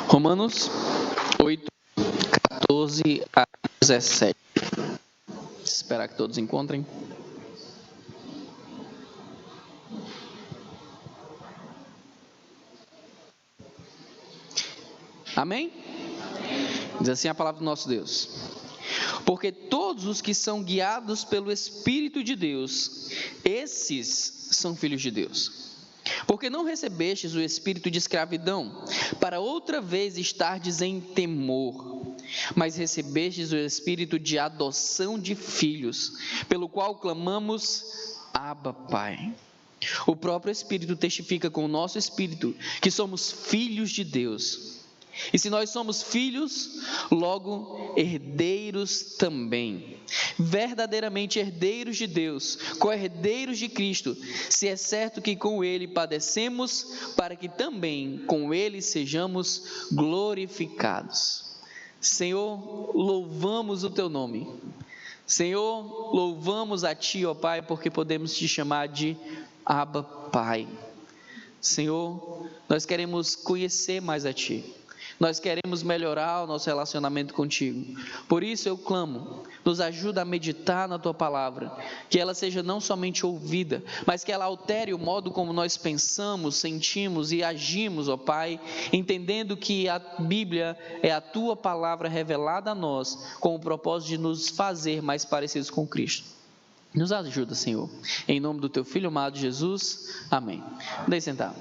Romanos 8, 14 a 17. Esperar que todos encontrem. Amém? Diz assim a palavra do nosso Deus: porque todos os que são guiados pelo Espírito de Deus, esses são filhos de Deus. Porque não recebestes o espírito de escravidão, para outra vez estardes em temor, mas recebestes o espírito de adoção de filhos, pelo qual clamamos, Abba, Pai. O próprio Espírito testifica com o nosso espírito que somos filhos de Deus. E se nós somos filhos, logo herdeiros também, verdadeiramente herdeiros de Deus, co-herdeiros de Cristo, se é certo que com Ele padecemos, para que também com Ele sejamos glorificados. Senhor, louvamos o Teu nome. Senhor, louvamos a Ti, ó Pai, porque podemos Te chamar de Abba, Pai. Senhor, nós queremos conhecer mais a Ti. Nós queremos melhorar o nosso relacionamento contigo. Por isso eu clamo, nos ajuda a meditar na Tua palavra, que ela seja não somente ouvida, mas que ela altere o modo como nós pensamos, sentimos e agimos, ó Pai, entendendo que a Bíblia é a Tua palavra revelada a nós, com o propósito de nos fazer mais parecidos com Cristo. Nos ajuda, Senhor. Em nome do Teu Filho amado Jesus. Amém. Deixe sentar.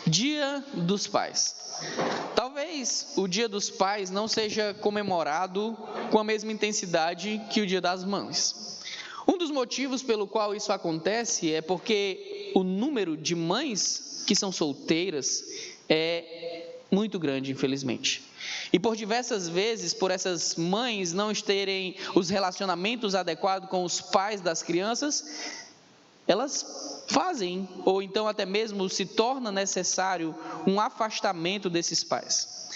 Dia dos Pais. Talvez o Dia dos Pais não seja comemorado com a mesma intensidade que o Dia das Mães. Um dos motivos pelo qual isso acontece é porque o número de mães que são solteiras é muito grande, infelizmente. E por diversas vezes, por essas mães não terem os relacionamentos adequados com os pais das crianças, elas fazem, ou então até mesmo se torna necessário um afastamento desses pais.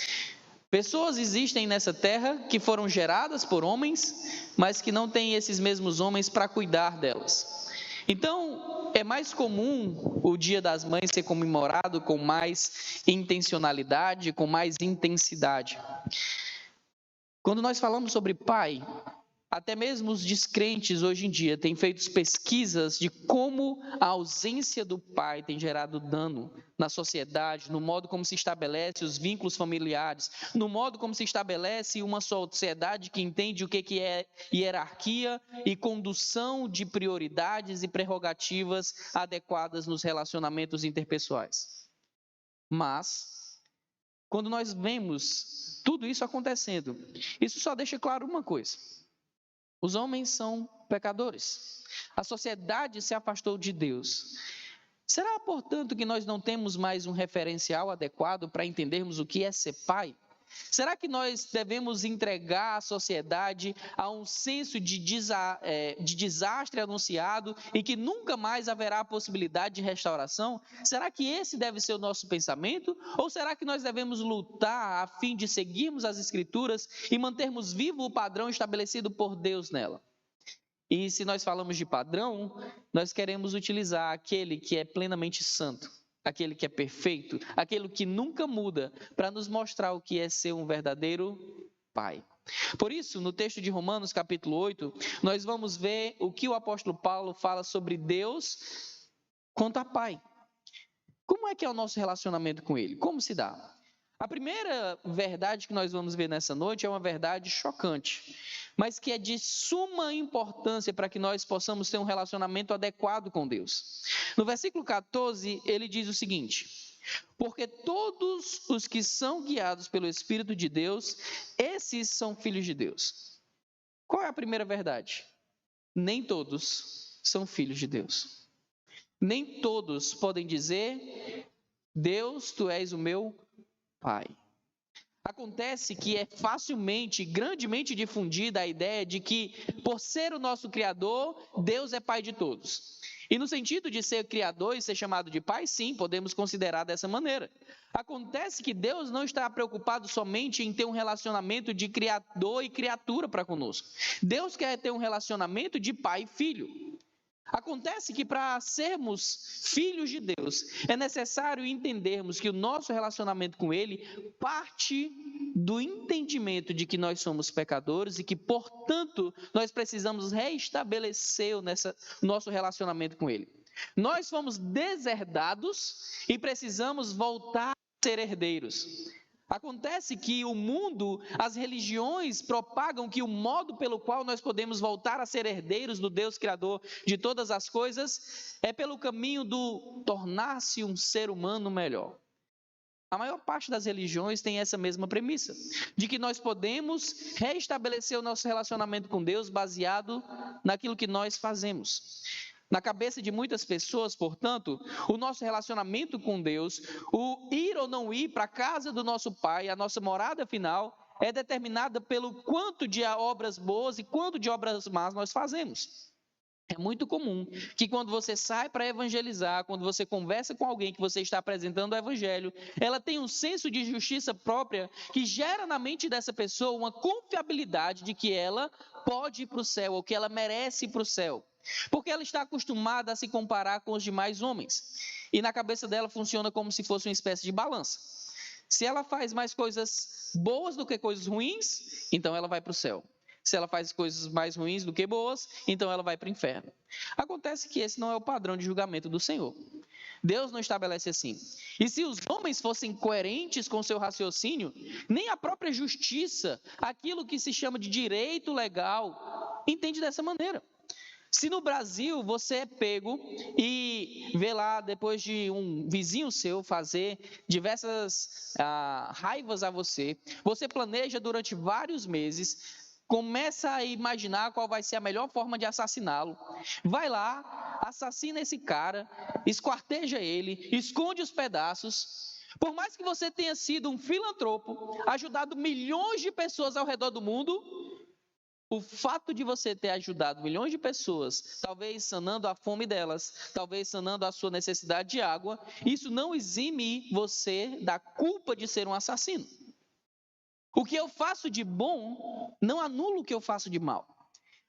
Pessoas existem nessa terra que foram geradas por homens, mas que não têm esses mesmos homens para cuidar delas. Então, é mais comum o Dia das Mães ser comemorado com mais intencionalidade, com mais intensidade. Quando nós falamos sobre pai, até mesmo os descrentes hoje em dia têm feito pesquisas de como a ausência do pai tem gerado dano na sociedade, no modo como se estabelece os vínculos familiares, no modo como se estabelece uma sociedade que entende o que é hierarquia e condução de prioridades e prerrogativas adequadas nos relacionamentos interpessoais. Mas, quando nós vemos tudo isso acontecendo, isso só deixa claro uma coisa: os homens são pecadores. A sociedade se afastou de Deus. Será, portanto, que nós não temos mais um referencial adequado para entendermos o que é ser pai? Será que nós devemos entregar a sociedade a um senso de desastre anunciado e que nunca mais haverá possibilidade de restauração? Será que esse deve ser o nosso pensamento? Ou será que nós devemos lutar a fim de seguirmos as Escrituras e mantermos vivo o padrão estabelecido por Deus nela? E se nós falamos de padrão, nós queremos utilizar aquele que é plenamente santo, aquele que é perfeito, aquele que nunca muda, para nos mostrar o que é ser um verdadeiro pai. Por isso, no texto de Romanos, capítulo 8, nós vamos ver o que o apóstolo Paulo fala sobre Deus quanto a pai. Como é que é o nosso relacionamento com ele? Como se dá? A primeira verdade que nós vamos ver nessa noite é uma verdade chocante, mas que é de suma importância para que nós possamos ter um relacionamento adequado com Deus. No versículo 14, ele diz o seguinte: porque todos os que são guiados pelo Espírito de Deus, esses são filhos de Deus. Qual é a primeira verdade? Nem todos são filhos de Deus. Nem todos podem dizer: Deus, tu és o meu Pai. Acontece que é facilmente, grandemente difundida a ideia de que, por ser o nosso Criador, Deus é Pai de todos. E no sentido de ser Criador e ser chamado de Pai, sim, podemos considerar dessa maneira. Acontece que Deus não está preocupado somente em ter um relacionamento de Criador e criatura para conosco. Deus quer ter um relacionamento de pai e filho. Acontece que para sermos filhos de Deus, é necessário entendermos que o nosso relacionamento com Ele parte do entendimento de que nós somos pecadores e que, portanto, nós precisamos reestabelecer o nosso relacionamento com Ele. Nós fomos deserdados e precisamos voltar a ser herdeiros. Acontece que o mundo, as religiões propagam que o modo pelo qual nós podemos voltar a ser herdeiros do Deus Criador de todas as coisas é pelo caminho do tornar-se um ser humano melhor. A maior parte das religiões tem essa mesma premissa, de que nós podemos reestabelecer o nosso relacionamento com Deus baseado naquilo que nós fazemos. Na cabeça de muitas pessoas, portanto, o nosso relacionamento com Deus, o ir ou não ir para a casa do nosso Pai, a nossa morada final, é determinada pelo quanto de obras boas e quanto de obras más nós fazemos. É muito comum que quando você sai para evangelizar, quando você conversa com alguém que você está apresentando o evangelho, ela tem um senso de justiça própria que gera na mente dessa pessoa uma confiabilidade de que ela pode ir para o céu, ou que ela merece ir para o céu. Porque ela está acostumada a se comparar com os demais homens. E na cabeça dela funciona como se fosse uma espécie de balança. Se ela faz mais coisas boas do que coisas ruins, então ela vai para o céu. Se ela faz coisas mais ruins do que boas, então ela vai para o inferno. Acontece que esse não é o padrão de julgamento do Senhor. Deus não estabelece assim. E se os homens fossem coerentes com seu raciocínio, nem a própria justiça, aquilo que se chama de direito legal, entende dessa maneira. Se no Brasil você é pego e vê lá, depois de um vizinho seu fazer diversas raivas a você, você planeja durante vários meses, começa a imaginar qual vai ser a melhor forma de assassiná-lo, vai lá, assassina esse cara, esquarteja ele, esconde os pedaços. Por mais que você tenha sido um filantropo, ajudado milhões de pessoas ao redor do mundo, o fato de você ter ajudado milhões de pessoas, talvez sanando a fome delas, talvez sanando a sua necessidade de água, isso não exime você da culpa de ser um assassino. O que eu faço de bom não anula o que eu faço de mal.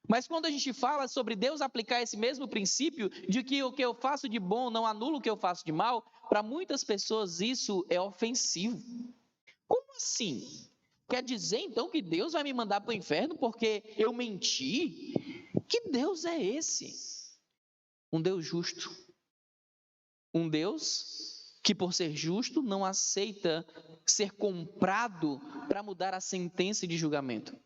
Mas quando a gente fala sobre Deus aplicar esse mesmo princípio de que o que eu faço de bom não anula o que eu faço de mal, para muitas pessoas isso é ofensivo. Como assim? Quer dizer, então, que Deus vai me mandar para o inferno porque eu menti? Que Deus é esse? Um Deus justo. Um Deus que, por ser justo, não aceita ser comprado para mudar a sentença de julgamento.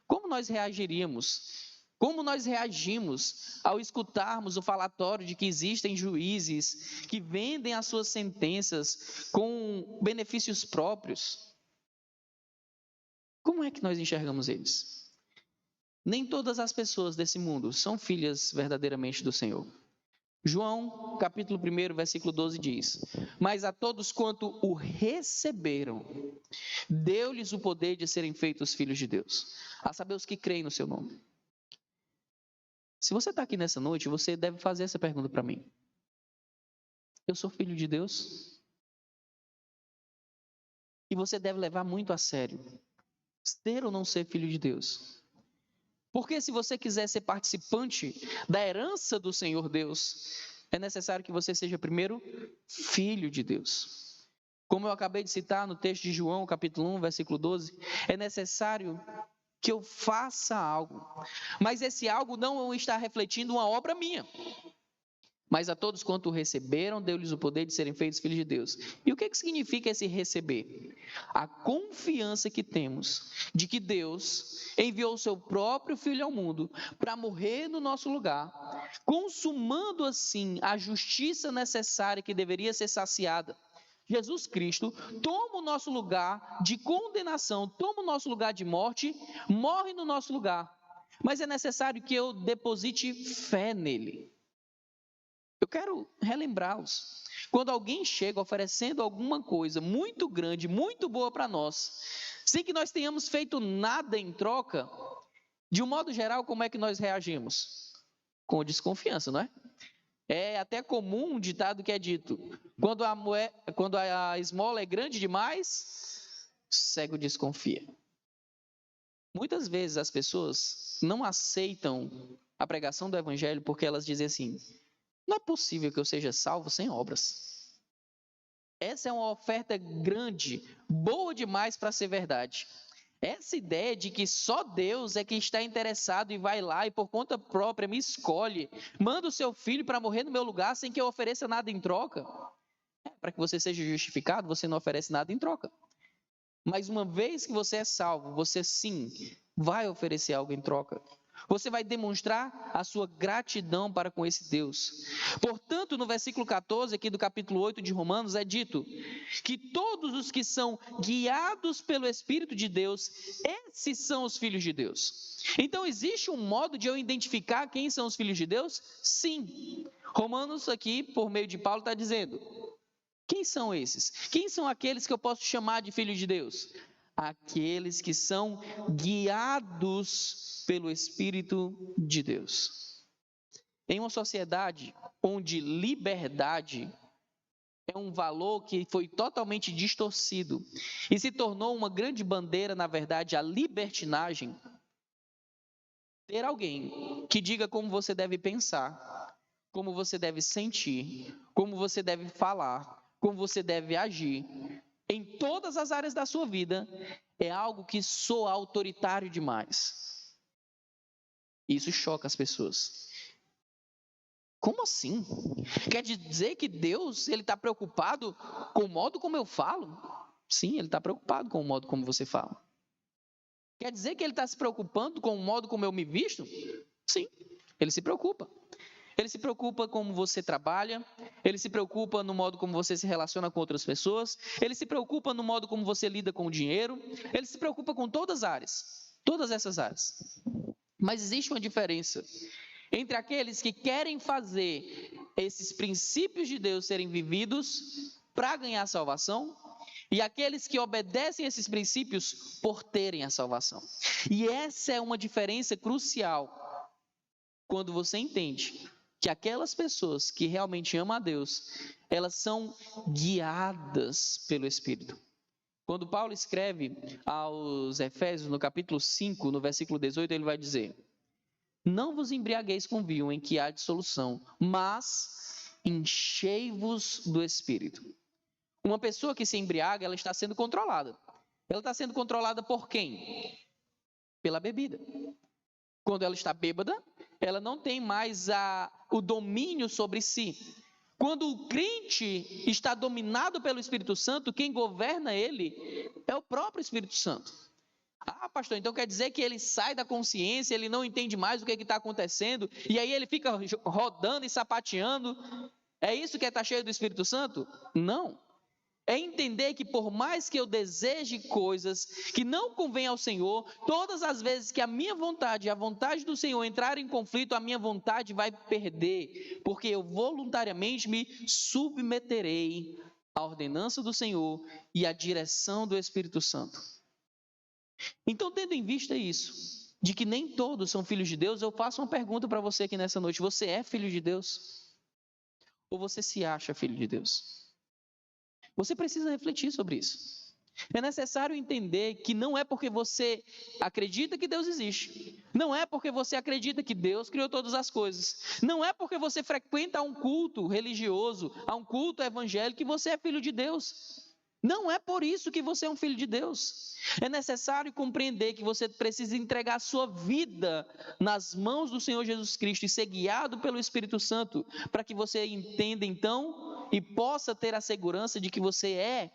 Como nós reagiríamos? Como nós reagimos ao escutarmos o falatório de que existem juízes que vendem as suas sentenças com benefícios próprios? Como é que nós enxergamos eles? Nem todas as pessoas desse mundo são filhas verdadeiramente do Senhor. João, capítulo 1, versículo 12 diz: mas a todos quanto o receberam, deu-lhes o poder de serem feitos filhos de Deus, a saber, os que creem no seu nome. Se você está aqui nessa noite, você deve fazer essa pergunta para mim: eu sou filho de Deus? E você deve levar muito a sério ser ou não ser filho de Deus. Porque se você quiser ser participante da herança do Senhor Deus, é necessário que você seja primeiro filho de Deus. Como eu acabei de citar no texto de João, capítulo 1, versículo 12, é necessário que eu faça algo, mas esse algo não está refletindo uma obra minha. Mas a todos quanto receberam, deu-lhes o poder de serem feitos filhos de Deus. E o que significa esse receber? A confiança que temos de que Deus enviou o seu próprio Filho ao mundo para morrer no nosso lugar, consumando assim a justiça necessária que deveria ser saciada. Jesus Cristo toma o nosso lugar de condenação, toma o nosso lugar de morte, morre no nosso lugar. Mas é necessário que eu deposite fé nele. Eu quero relembrá-los. Quando alguém chega oferecendo alguma coisa muito grande, muito boa para nós, sem que nós tenhamos feito nada em troca, de um modo geral, como é que nós reagimos? Com desconfiança, não é? É até comum um ditado que é dito: quando a esmola é grande demais, o cego desconfia. Muitas vezes as pessoas não aceitam a pregação do evangelho porque elas dizem assim: não é possível que eu seja salvo sem obras. Essa é uma oferta grande, boa demais para ser verdade. Essa ideia de que só Deus é quem está interessado e vai lá e por conta própria me escolhe, manda o seu filho para morrer no meu lugar sem que eu ofereça nada em troca. Para que você seja justificado, você não oferece nada em troca. Mas uma vez que você é salvo, você sim vai oferecer algo em troca. Você vai demonstrar a sua gratidão para com esse Deus. Portanto, no versículo 14 aqui do capítulo 8 de Romanos é dito que todos os que são guiados pelo Espírito de Deus, esses são os filhos de Deus. Então, existe um modo de eu identificar quem são os filhos de Deus? Sim. Romanos aqui, por meio de Paulo, está dizendo: quem são esses? Quem são aqueles que eu posso chamar de filhos de Deus? Aqueles que são guiados pelo Espírito de Deus. Em uma sociedade onde liberdade é um valor que foi totalmente distorcido e se tornou uma grande bandeira, na verdade, a libertinagem, ter alguém que diga como você deve pensar, como você deve sentir, como você deve falar, como você deve agir, em todas as áreas da sua vida, é algo que soa autoritário demais. Isso choca as pessoas. Como assim? Quer dizer que Deus está preocupado com o modo como eu falo? Sim, Ele está preocupado com o modo como você fala. Quer dizer que Ele está se preocupando com o modo como eu me visto? Sim, Ele se preocupa. Ele se preocupa como você trabalha, ele se preocupa no modo como você se relaciona com outras pessoas, ele se preocupa no modo como você lida com o dinheiro, ele se preocupa com todas as áreas, todas essas áreas. Mas existe uma diferença entre aqueles que querem fazer esses princípios de Deus serem vividos para ganhar salvação e aqueles que obedecem esses princípios por terem a salvação. E essa é uma diferença crucial quando você entende que aquelas pessoas que realmente amam a Deus, elas são guiadas pelo Espírito. Quando Paulo escreve aos Efésios, no capítulo 5, no versículo 18, ele vai dizer: não vos embriagueis com vinho em que há dissolução, mas enchei-vos do Espírito. Uma pessoa que se embriaga, ela está sendo controlada. Ela está sendo controlada por quem? Pela bebida. Quando ela está bêbada, ela não tem mais o domínio sobre si. Quando o crente está dominado pelo Espírito Santo, quem governa ele é o próprio Espírito Santo. Ah, pastor, então quer dizer que ele sai da consciência, ele não entende mais o que está acontecendo, e aí ele fica rodando e sapateando. É isso que é estar cheio do Espírito Santo? Não. É entender que por mais que eu deseje coisas que não convêm ao Senhor, todas as vezes que a minha vontade e a vontade do Senhor entrar em conflito, a minha vontade vai perder, porque eu voluntariamente me submeterei à ordenança do Senhor e à direção do Espírito Santo. Então, tendo em vista isso, de que nem todos são filhos de Deus, eu faço uma pergunta para você aqui nessa noite: você é filho de Deus? Ou você se acha filho de Deus? Você precisa refletir sobre isso. É necessário entender que não é porque você acredita que Deus existe, não é porque você acredita que Deus criou todas as coisas, não é porque você frequenta um culto religioso, a um culto evangélico, que você é filho de Deus. Não é por isso que você é um filho de Deus. É necessário compreender que você precisa entregar a sua vida nas mãos do Senhor Jesus Cristo e ser guiado pelo Espírito Santo, para que você entenda então e possa ter a segurança de que você é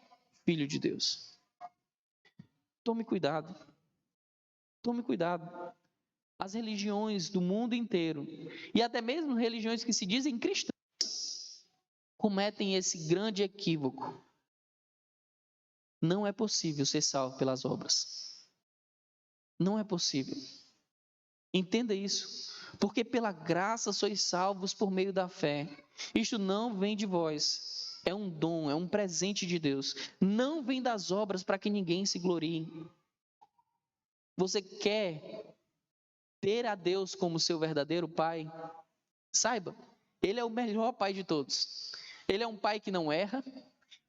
filho de Deus. Tome cuidado. Tome cuidado. As religiões do mundo inteiro, e até mesmo religiões que se dizem cristãs, cometem esse grande equívoco. Não é possível ser salvo pelas obras. Não é possível. Entenda isso. Porque pela graça sois salvos por meio da fé. Isto não vem de vós. É um dom, é um presente de Deus. Não vem das obras para que ninguém se glorie. Você quer ter a Deus como seu verdadeiro Pai? Saiba, Ele é o melhor Pai de todos. Ele é um Pai que não erra.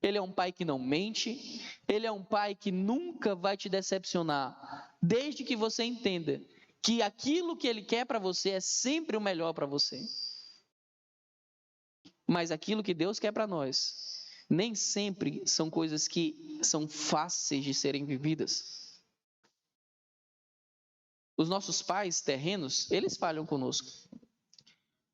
Ele é um Pai que não mente, Ele é um Pai que nunca vai te decepcionar, desde que você entenda que aquilo que Ele quer para você é sempre o melhor para você. Mas aquilo que Deus quer para nós, nem sempre são coisas que são fáceis de serem vividas. Os nossos pais terrenos, eles falham conosco.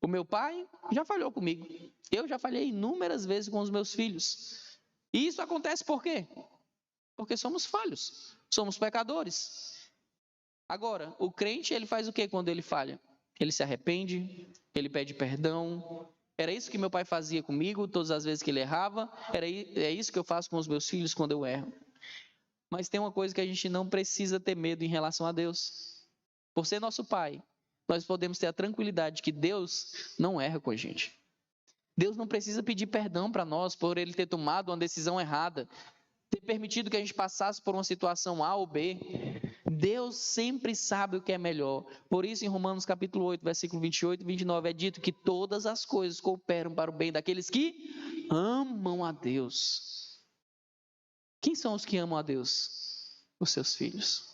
O meu pai já falhou comigo. Eu já falhei inúmeras vezes com os meus filhos. E isso acontece por quê? Porque somos falhos, somos pecadores. Agora, o crente, ele faz o quê quando ele falha? Ele se arrepende, ele pede perdão. Era isso que meu pai fazia comigo todas as vezes que ele errava. É isso que eu faço com os meus filhos quando eu erro. Mas tem uma coisa que a gente não precisa ter medo em relação a Deus. Por ser nosso pai, nós podemos ter a tranquilidade de que Deus não erra com a gente. Deus não precisa pedir perdão para nós por Ele ter tomado uma decisão errada, ter permitido que a gente passasse por uma situação A ou B. Deus sempre sabe o que é melhor. Por isso, em Romanos capítulo 8, versículo 28 e 29, é dito que todas as coisas cooperam para o bem daqueles que amam a Deus. Quem são os que amam a Deus? Os seus filhos.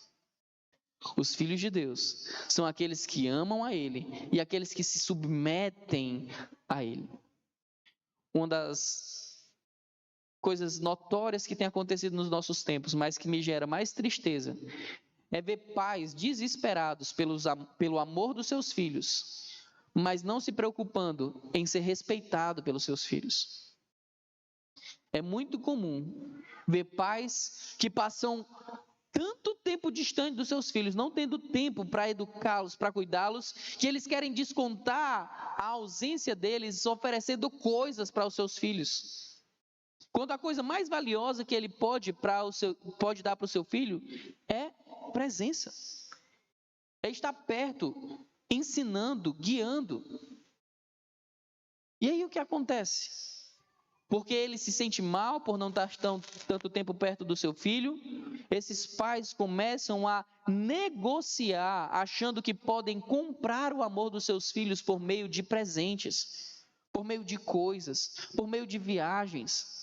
Os filhos de Deus são aqueles que amam a Ele e aqueles que se submetem a Ele. Uma das coisas notórias que tem acontecido nos nossos tempos, mas que me gera mais tristeza, é ver pais desesperados pelo amor dos seus filhos, mas não se preocupando em ser respeitado pelos seus filhos. É muito comum ver pais que passam tanto tempo distante dos seus filhos, não tendo tempo para educá-los, para cuidá-los, que eles querem descontar a ausência deles oferecendo coisas para os seus filhos. Quando a coisa mais valiosa que ele pode dar para o seu filho é presença. É estar perto, ensinando, guiando. E aí o que acontece? Porque ele se sente mal por não estar tanto tempo perto do seu filho, esses pais começam a negociar, achando que podem comprar o amor dos seus filhos por meio de presentes, por meio de coisas, por meio de viagens.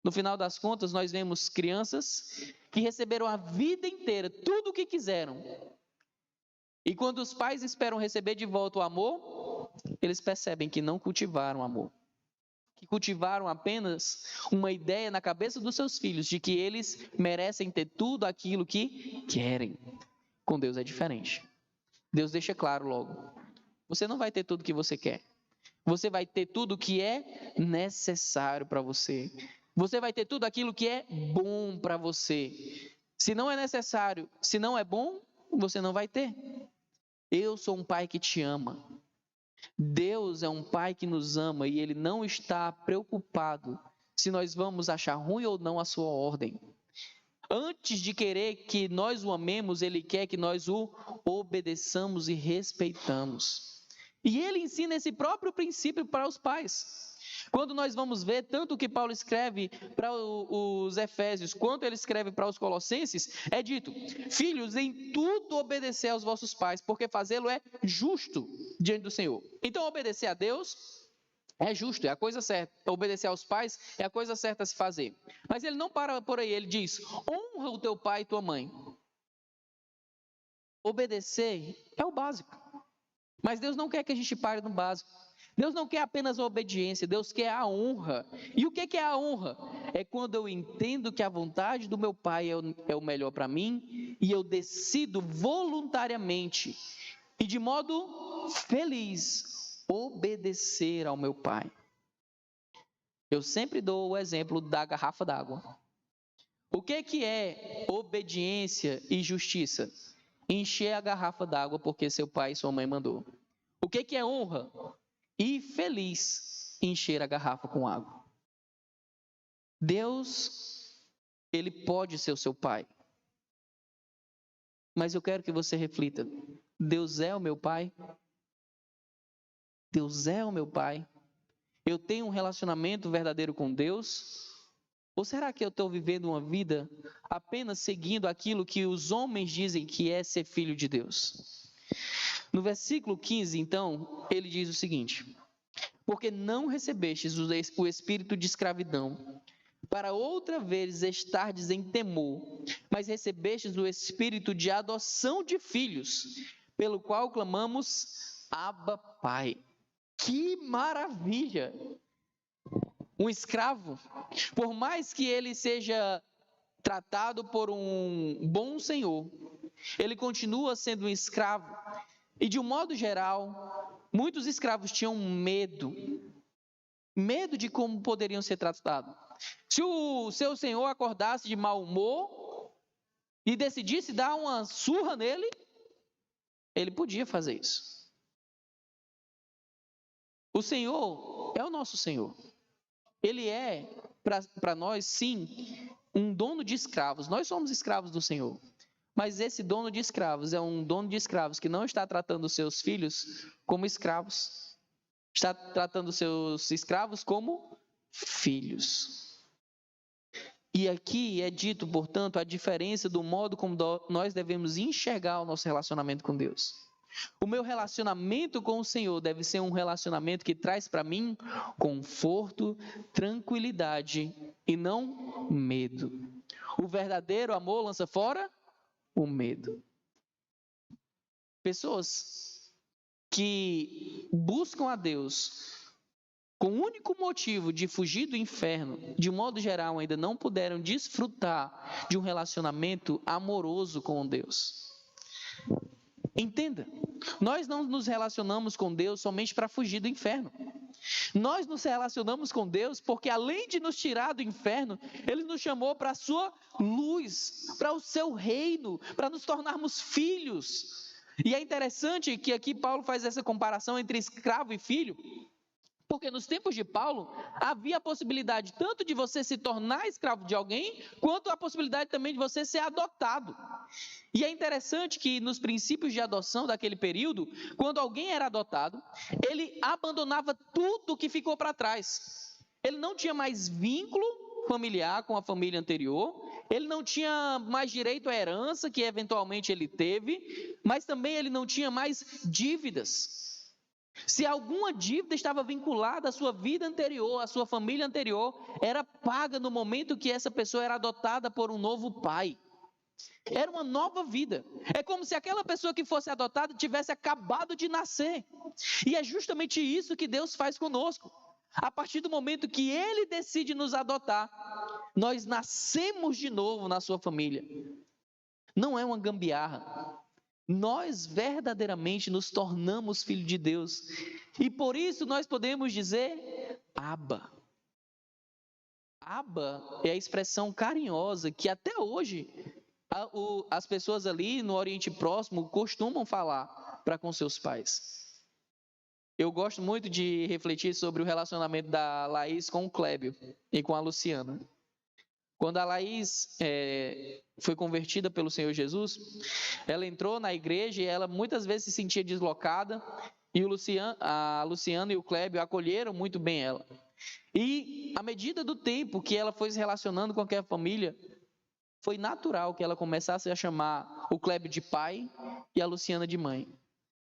No final das contas, nós vemos crianças que receberam a vida inteira tudo o que quiseram. E quando os pais esperam receber de volta o amor, eles percebem que não cultivaram amor. Que cultivaram apenas uma ideia na cabeça dos seus filhos de que eles merecem ter tudo aquilo que querem. Com Deus é diferente. Deus deixa claro logo: você não vai ter tudo que você quer. Você vai ter tudo que é necessário para você. Você vai ter tudo aquilo que é bom para você. Se não é necessário, se não é bom, você não vai ter. Eu sou um pai que te ama. Deus é um pai que nos ama e Ele não está preocupado se nós vamos achar ruim ou não a sua ordem. Antes de querer que nós o amemos, Ele quer que nós o obedeçamos e respeitamos. E Ele ensina esse próprio princípio para os pais. Quando nós vamos ver tanto o que Paulo escreve para os Efésios, quanto ele escreve para os Colossenses, é dito: filhos, em tudo obedecer aos vossos pais, porque fazê-lo é justo diante do Senhor. Então, obedecer a Deus é justo, é a coisa certa. Obedecer aos pais é a coisa certa a se fazer. Mas ele não para por aí, ele diz: honra o teu pai e tua mãe. Obedecer é o básico. Mas Deus não quer que a gente pare no básico. Deus não quer apenas a obediência, Deus quer a honra. E o que é a honra? É quando eu entendo que a vontade do meu pai é o melhor para mim e eu decido voluntariamente e de modo feliz obedecer ao meu pai. Eu sempre dou o exemplo da garrafa d'água. O que é obediência e justiça? Encher a garrafa d'água porque seu pai e sua mãe mandou. O que é honra? E feliz encher a garrafa com água. Deus, Ele pode ser o seu pai. Mas eu quero que você reflita: Deus é o meu pai? Deus é o meu pai? Eu tenho um relacionamento verdadeiro com Deus? Ou será que eu estou vivendo uma vida apenas seguindo aquilo que os homens dizem que é ser filho de Deus? No versículo 15, então, ele diz o seguinte: porque não recebestes o espírito de escravidão para outra vez estardes em temor, mas recebestes o espírito de adoção de filhos, pelo qual clamamos, Abba, Pai. Que maravilha! Um escravo, por mais que ele seja tratado por um bom senhor, ele continua sendo um escravo. E de um modo geral, muitos escravos tinham medo de como poderiam ser tratados. Se o seu senhor acordasse de mau humor e decidisse dar uma surra nele, ele podia fazer isso. O Senhor é o nosso Senhor. Ele é, para nós, sim, um dono de escravos. Nós somos escravos do Senhor. Mas esse dono de escravos é um dono de escravos que não está tratando os seus filhos como escravos. Está tratando os seus escravos como filhos. E aqui é dito, portanto, a diferença do modo como nós devemos enxergar o nosso relacionamento com Deus. O meu relacionamento com o Senhor deve ser um relacionamento que traz para mim conforto, tranquilidade e não medo. O verdadeiro amor lança fora o medo. Pessoas que buscam a Deus com o único motivo de fugir do inferno, de modo geral, ainda não puderam desfrutar de um relacionamento amoroso com Deus. Entenda, nós não nos relacionamos com Deus somente para fugir do inferno. Nós nos relacionamos com Deus porque, além de nos tirar do inferno, Ele nos chamou para a sua luz, para o seu reino, para nos tornarmos filhos. E é interessante que aqui Paulo faz essa comparação entre escravo e filho, porque nos tempos de Paulo havia a possibilidade tanto de você se tornar escravo de alguém, quanto a possibilidade também de você ser adotado. E é interessante que nos princípios de adoção daquele período, quando alguém era adotado, ele abandonava tudo que ficou para trás. Ele não tinha mais vínculo familiar com a família anterior, ele não tinha mais direito à herança que eventualmente ele teve, mas também ele não tinha mais dívidas. Se alguma dívida estava vinculada à sua vida anterior, à sua família anterior, era paga no momento que essa pessoa era adotada por um novo pai. Era uma nova vida. É como se aquela pessoa que fosse adotada tivesse acabado de nascer. E é justamente isso que Deus faz conosco. A partir do momento que Ele decide nos adotar, nós nascemos de novo na sua família. Não é uma gambiarra. Nós verdadeiramente nos tornamos filhos de Deus. E por isso nós podemos dizer Abba. Abba é a expressão carinhosa que até hoje as pessoas ali no Oriente Próximo costumam falar para com seus pais. Eu gosto muito de refletir sobre o relacionamento da Laís com o Clébio e com a Luciana. Quando a Laís foi convertida pelo Senhor Jesus, ela entrou na igreja e ela muitas vezes se sentia deslocada, e a Luciana e o Clébio acolheram muito bem ela. E à medida do tempo que ela foi se relacionando com aquela família, foi natural que ela começasse a chamar o Clébio de pai e a Luciana de mãe.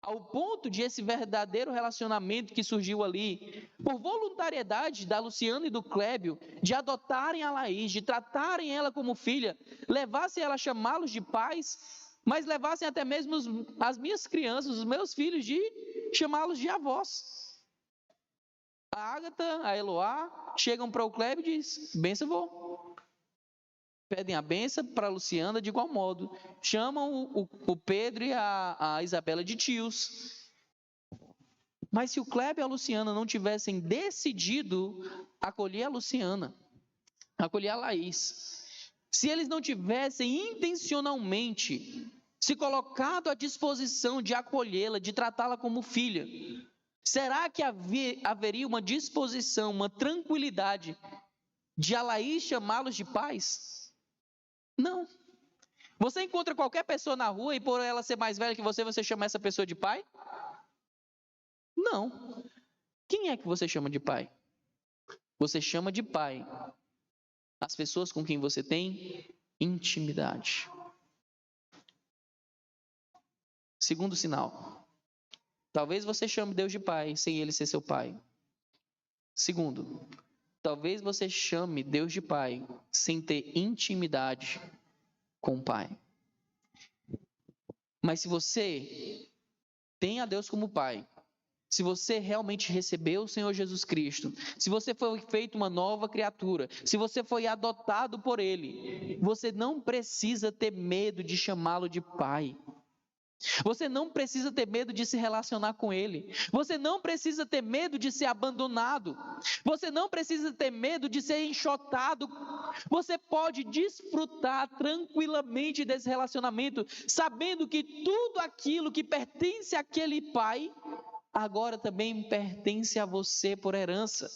Ao ponto de esse verdadeiro relacionamento que surgiu ali, por voluntariedade da Luciana e do Clébio, de adotarem a Laís, de tratarem ela como filha, levassem ela a chamá-los de pais, mas levassem até mesmo as minhas crianças, os meus filhos, de chamá-los de avós. A Ágata, a Eloá, chegam para o Clébio e dizem, benção, vô. Pedem a benção para a Luciana de igual modo. Chamam o Pedro e a Isabela de tios. Mas se o Clébio e a Luciana não tivessem decidido acolher a Luciana, acolher a Laís, se eles não tivessem intencionalmente se colocado à disposição de acolhê-la, de tratá-la como filha, será que haveria uma disposição, uma tranquilidade de a Laís chamá-los de pais? Não. Você encontra qualquer pessoa na rua e por ela ser mais velha que você chama essa pessoa de pai? Não. Quem é que você chama de pai? Você chama de pai as pessoas com quem você tem intimidade. Segundo sinal. Talvez você chame Deus de pai sem Ele ser seu pai. Segundo. talvez você chame Deus de Pai sem ter intimidade com o Pai. Mas se você tem a Deus como Pai, se você realmente recebeu o Senhor Jesus Cristo, se você foi feito uma nova criatura, se você foi adotado por Ele, você não precisa ter medo de chamá-lo de Pai. Você não precisa ter medo de se relacionar com Ele. Você não precisa ter medo de ser abandonado. Você não precisa ter medo de ser enxotado. Você pode desfrutar tranquilamente desse relacionamento, sabendo que tudo aquilo que pertence àquele Pai, agora também pertence a você por herança.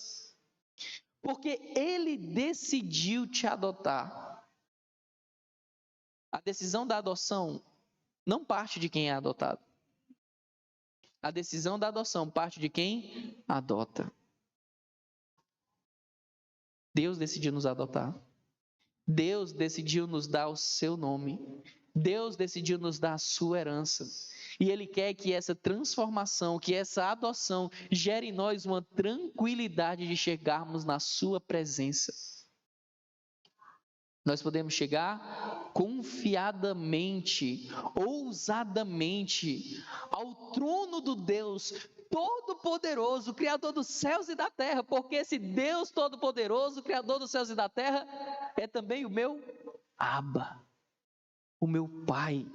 Porque Ele decidiu te adotar. A decisão da adoção não parte de quem é adotado. A decisão da adoção parte de quem adota. Deus decidiu nos adotar. Deus decidiu nos dar o seu nome. Deus decidiu nos dar a sua herança. E Ele quer que essa transformação, que essa adoção gere em nós uma tranquilidade de chegarmos na sua presença. Nós podemos chegar confiadamente, ousadamente, ao trono do Deus Todo-Poderoso, Criador dos céus e da terra, porque esse Deus Todo-Poderoso, Criador dos céus e da terra, é também o meu Abba, o meu Pai,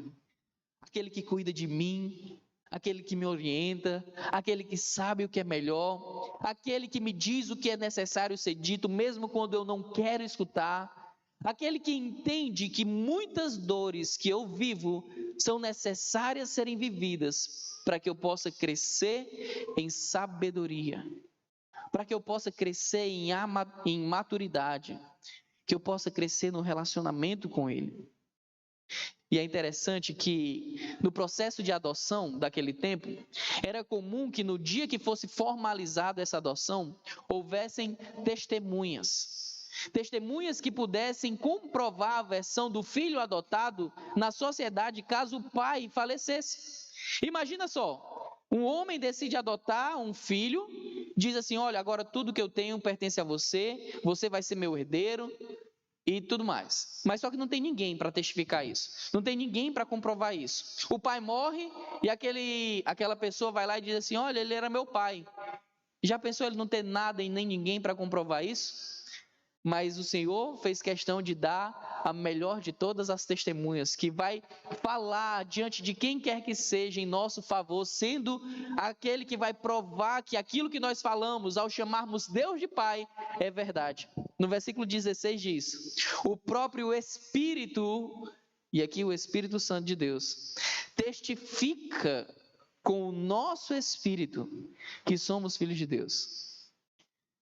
aquele que cuida de mim, aquele que me orienta, aquele que sabe o que é melhor, aquele que me diz o que é necessário ser dito, mesmo quando eu não quero escutar. Aquele que entende que muitas dores que eu vivo são necessárias serem vividas para que eu possa crescer em sabedoria, para que eu possa crescer em maturidade, que eu possa crescer no relacionamento com Ele. E é interessante que no processo de adoção daquele tempo, era comum que no dia que fosse formalizada essa adoção, houvessem testemunhas. Testemunhas que pudessem comprovar a versão do filho adotado na sociedade caso o pai falecesse. Imagina só, um homem decide adotar um filho, diz assim: olha, agora tudo que eu tenho pertence a você, você vai ser meu herdeiro e tudo mais. Mas só que não tem ninguém para testificar isso, não tem ninguém para comprovar isso. O pai morre e aquela pessoa vai lá e diz assim: olha, ele era meu pai. Já pensou ele não ter nada e nem ninguém para comprovar isso? Mas o Senhor fez questão de dar a melhor de todas as testemunhas, que vai falar diante de quem quer que seja em nosso favor, sendo aquele que vai provar que aquilo que nós falamos ao chamarmos Deus de Pai é verdade. No versículo 16 diz: o próprio Espírito, e aqui o Espírito Santo de Deus, testifica com o nosso espírito que somos filhos de Deus.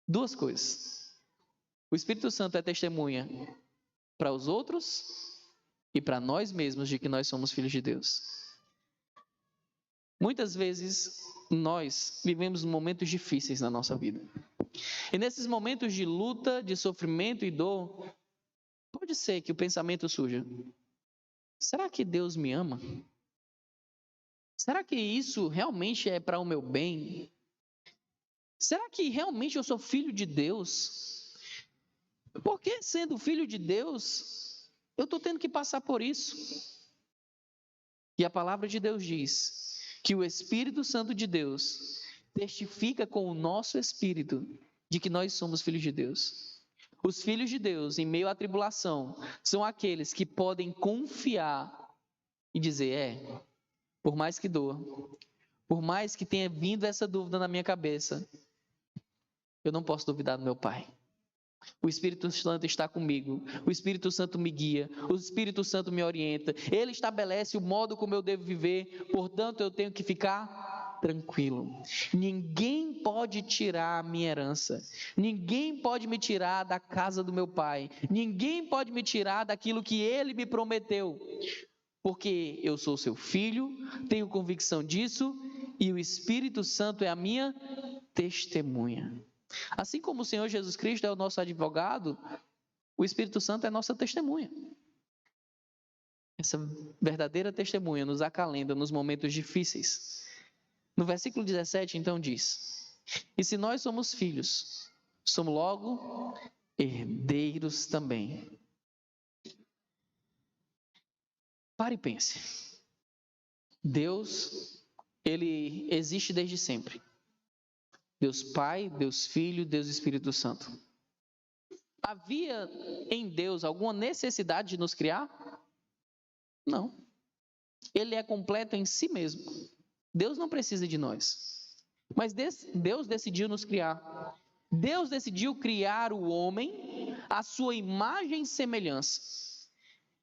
Duas coisas. O Espírito Santo é testemunha para os outros e para nós mesmos de que nós somos filhos de Deus. Muitas vezes nós vivemos momentos difíceis na nossa vida. E nesses momentos de luta, de sofrimento e dor, pode ser que o pensamento surja: será que Deus me ama? Será que isso realmente é para o meu bem? Será que realmente eu sou filho de Deus? Porque, sendo filho de Deus, eu estou tendo que passar por isso. E a palavra de Deus diz que o Espírito Santo de Deus testifica com o nosso espírito de que nós somos filhos de Deus. Os filhos de Deus, em meio à tribulação, são aqueles que podem confiar e dizer: por mais que doa, por mais que tenha vindo essa dúvida na minha cabeça, eu não posso duvidar do meu Pai. O Espírito Santo está comigo, o Espírito Santo me guia, o Espírito Santo me orienta, Ele estabelece o modo como eu devo viver, portanto eu tenho que ficar tranquilo. Ninguém pode tirar a minha herança, ninguém pode me tirar da casa do meu Pai, ninguém pode me tirar daquilo que Ele me prometeu, porque eu sou seu filho, tenho convicção disso e o Espírito Santo é a minha testemunha. Assim como o Senhor Jesus Cristo é o nosso advogado, o Espírito Santo é a nossa testemunha. Essa verdadeira testemunha nos acalenta nos momentos difíceis. No versículo 17, então, diz: e se nós somos filhos, somos logo herdeiros também. Pare e pense. Deus, ele existe desde sempre. Deus Pai, Deus Filho, Deus Espírito Santo. Havia em Deus alguma necessidade de nos criar? Não. Ele é completo em si mesmo. Deus não precisa de nós. Mas Deus decidiu nos criar. Deus decidiu criar o homem à sua imagem e semelhança.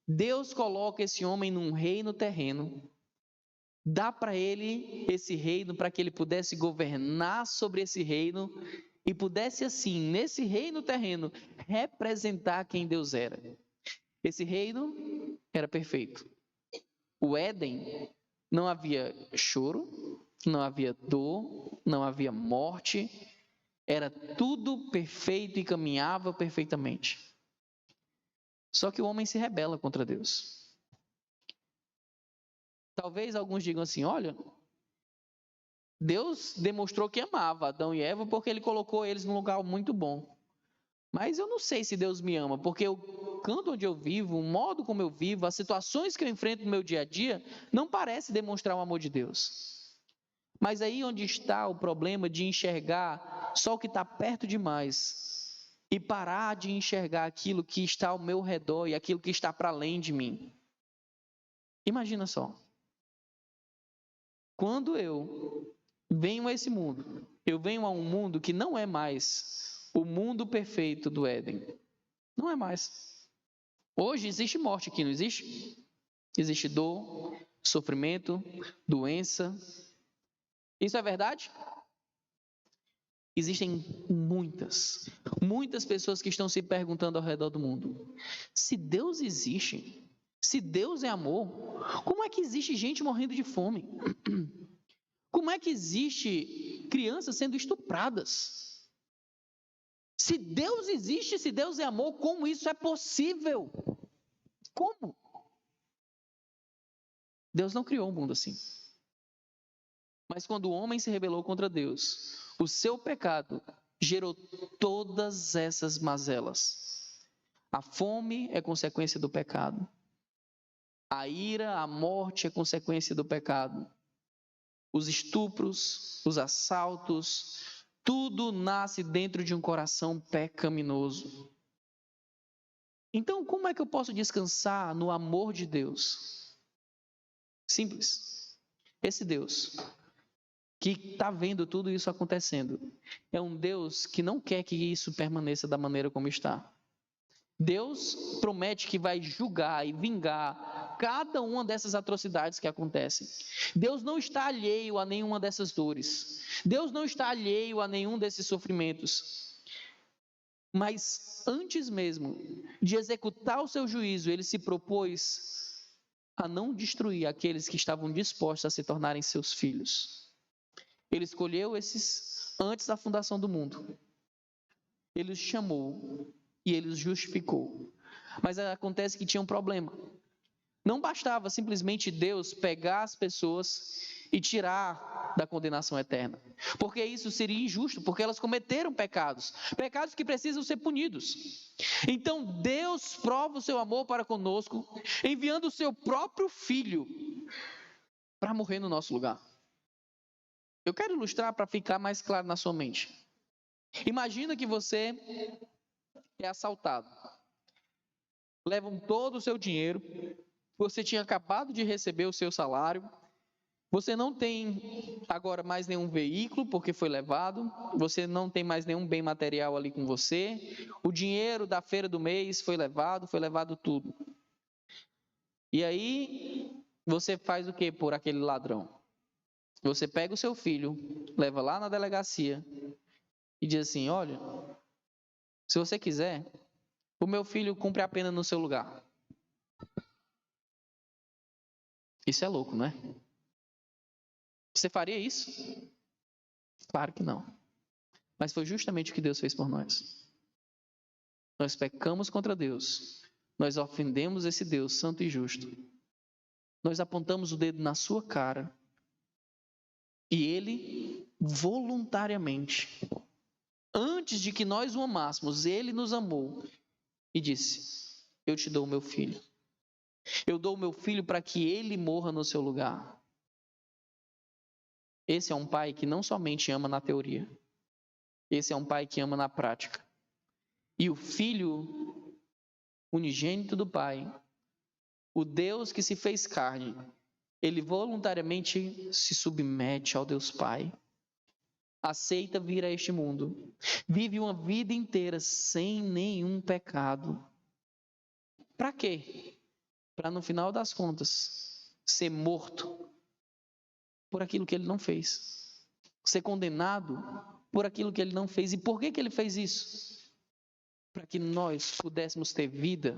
Deus coloca esse homem num reino terreno. Dá para ele esse reino para que ele pudesse governar sobre esse reino e pudesse assim, nesse reino terreno, representar quem Deus era. Esse reino era perfeito. O Éden, não havia choro, não havia dor, não havia morte, era tudo perfeito e caminhava perfeitamente. Só que o homem se rebela contra Deus. Talvez alguns digam assim, olha, Deus demonstrou que amava Adão e Eva porque ele colocou eles num lugar muito bom. Mas eu não sei se Deus me ama, porque o canto onde eu vivo, o modo como eu vivo, as situações que eu enfrento no meu dia a dia, não parece demonstrar o amor de Deus. Mas aí onde está o problema de enxergar só o que está perto demais e parar de enxergar aquilo que está ao meu redor e aquilo que está para além de mim. Imagina só. Quando eu venho a esse mundo, eu venho a um mundo que não é mais o mundo perfeito do Éden. Não é mais. Hoje existe morte aqui, não existe? Existe dor, sofrimento, doença. Isso é verdade? Existem muitas pessoas que estão se perguntando ao redor do mundo: se Deus existe, se Deus é amor, como é que existe gente morrendo de fome? Como é que existe crianças sendo estupradas? Se Deus existe, se Deus é amor, como isso é possível? Como? Deus não criou um mundo assim. Mas quando o homem se rebelou contra Deus, o seu pecado gerou todas essas mazelas. A fome é consequência do pecado. A ira, a morte é consequência do pecado. Os estupros, os assaltos, tudo nasce dentro de um coração pecaminoso. Então, como é que eu posso descansar no amor de Deus? Simples. Esse Deus que está vendo tudo isso acontecendo é um Deus que não quer que isso permaneça da maneira como está. Deus promete que vai julgar e vingar cada uma dessas atrocidades que acontecem. Deus não está alheio a nenhuma dessas dores. Deus não está alheio a nenhum desses sofrimentos. Mas antes mesmo de executar o seu juízo, ele se propôs a não destruir aqueles que estavam dispostos a se tornarem seus filhos. Ele escolheu esses antes da fundação do mundo. Ele os chamou e ele os justificou. Mas acontece que tinha um problema. Não bastava simplesmente Deus pegar as pessoas e tirar da condenação eterna. Porque isso seria injusto, porque elas cometeram pecados. Pecados que precisam ser punidos. Então Deus prova o seu amor para conosco, enviando o seu próprio Filho para morrer no nosso lugar. Eu quero ilustrar para ficar mais claro na sua mente. Imagina que você é assaltado. Levam todo o seu dinheiro. Você tinha acabado de receber o seu salário. Você não tem agora mais nenhum veículo porque foi levado. Você não tem mais nenhum bem material ali com você. O dinheiro da feira do mês foi levado tudo. E aí você faz o que por aquele ladrão? Você pega o seu filho, leva lá na delegacia e diz assim: olha, se você quiser, o meu filho cumpre a pena no seu lugar. Isso é louco, não é? Você faria isso? Claro que não. Mas foi justamente o que Deus fez por nós. Nós pecamos contra Deus. Nós ofendemos esse Deus santo e justo. Nós apontamos o dedo na sua cara. E Ele, voluntariamente, Antes de que nós o amássemos, ele nos amou e disse: eu te dou o meu filho. Eu dou o meu filho para que ele morra no seu lugar. Esse é um pai que não somente ama na teoria, esse é um pai que ama na prática. E o filho unigênito do pai, o Deus que se fez carne, ele voluntariamente se submete ao Deus Pai, aceita vir a este mundo, vive uma vida inteira sem nenhum pecado. Para quê? Para no final das contas ser morto por aquilo que ele não fez, ser condenado por aquilo que ele não fez. E por que ele fez isso? Para que nós pudéssemos ter vida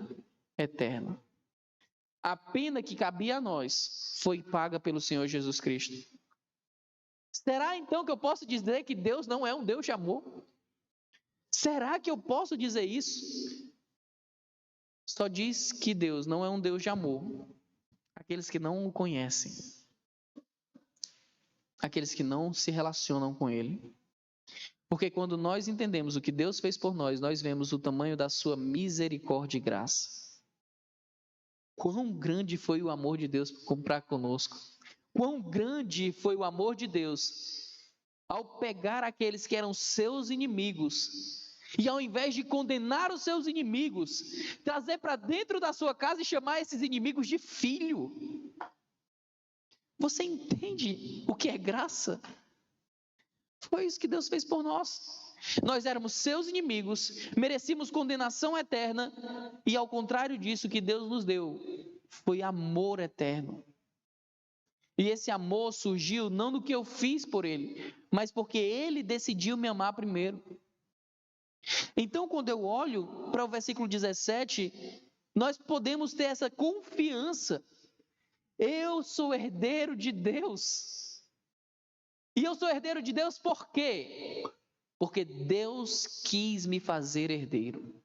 eterna. A pena que cabia a nós foi paga pelo Senhor Jesus Cristo. Será então que eu posso dizer que Deus não é um Deus de amor? Será que eu posso dizer isso? Só diz que Deus não é um Deus de amor aqueles que não o conhecem, aqueles que não se relacionam com Ele. Porque quando nós entendemos o que Deus fez por nós, nós vemos o tamanho da sua misericórdia e graça. Quão grande foi o amor de Deus para conosco. Quão grande foi o amor de Deus ao pegar aqueles que eram seus inimigos e, ao invés de condenar os seus inimigos, trazer para dentro da sua casa e chamar esses inimigos de filho. Você entende o que é graça? Foi isso que Deus fez por nós. Nós éramos seus inimigos, merecíamos condenação eterna, e ao contrário disso, o que Deus nos deu foi amor eterno. E esse amor surgiu não do que eu fiz por Ele, mas porque Ele decidiu me amar primeiro. Então, quando eu olho para o versículo 17, nós podemos ter essa confiança. Eu sou herdeiro de Deus. E eu sou herdeiro de Deus por quê? Porque Deus quis me fazer herdeiro.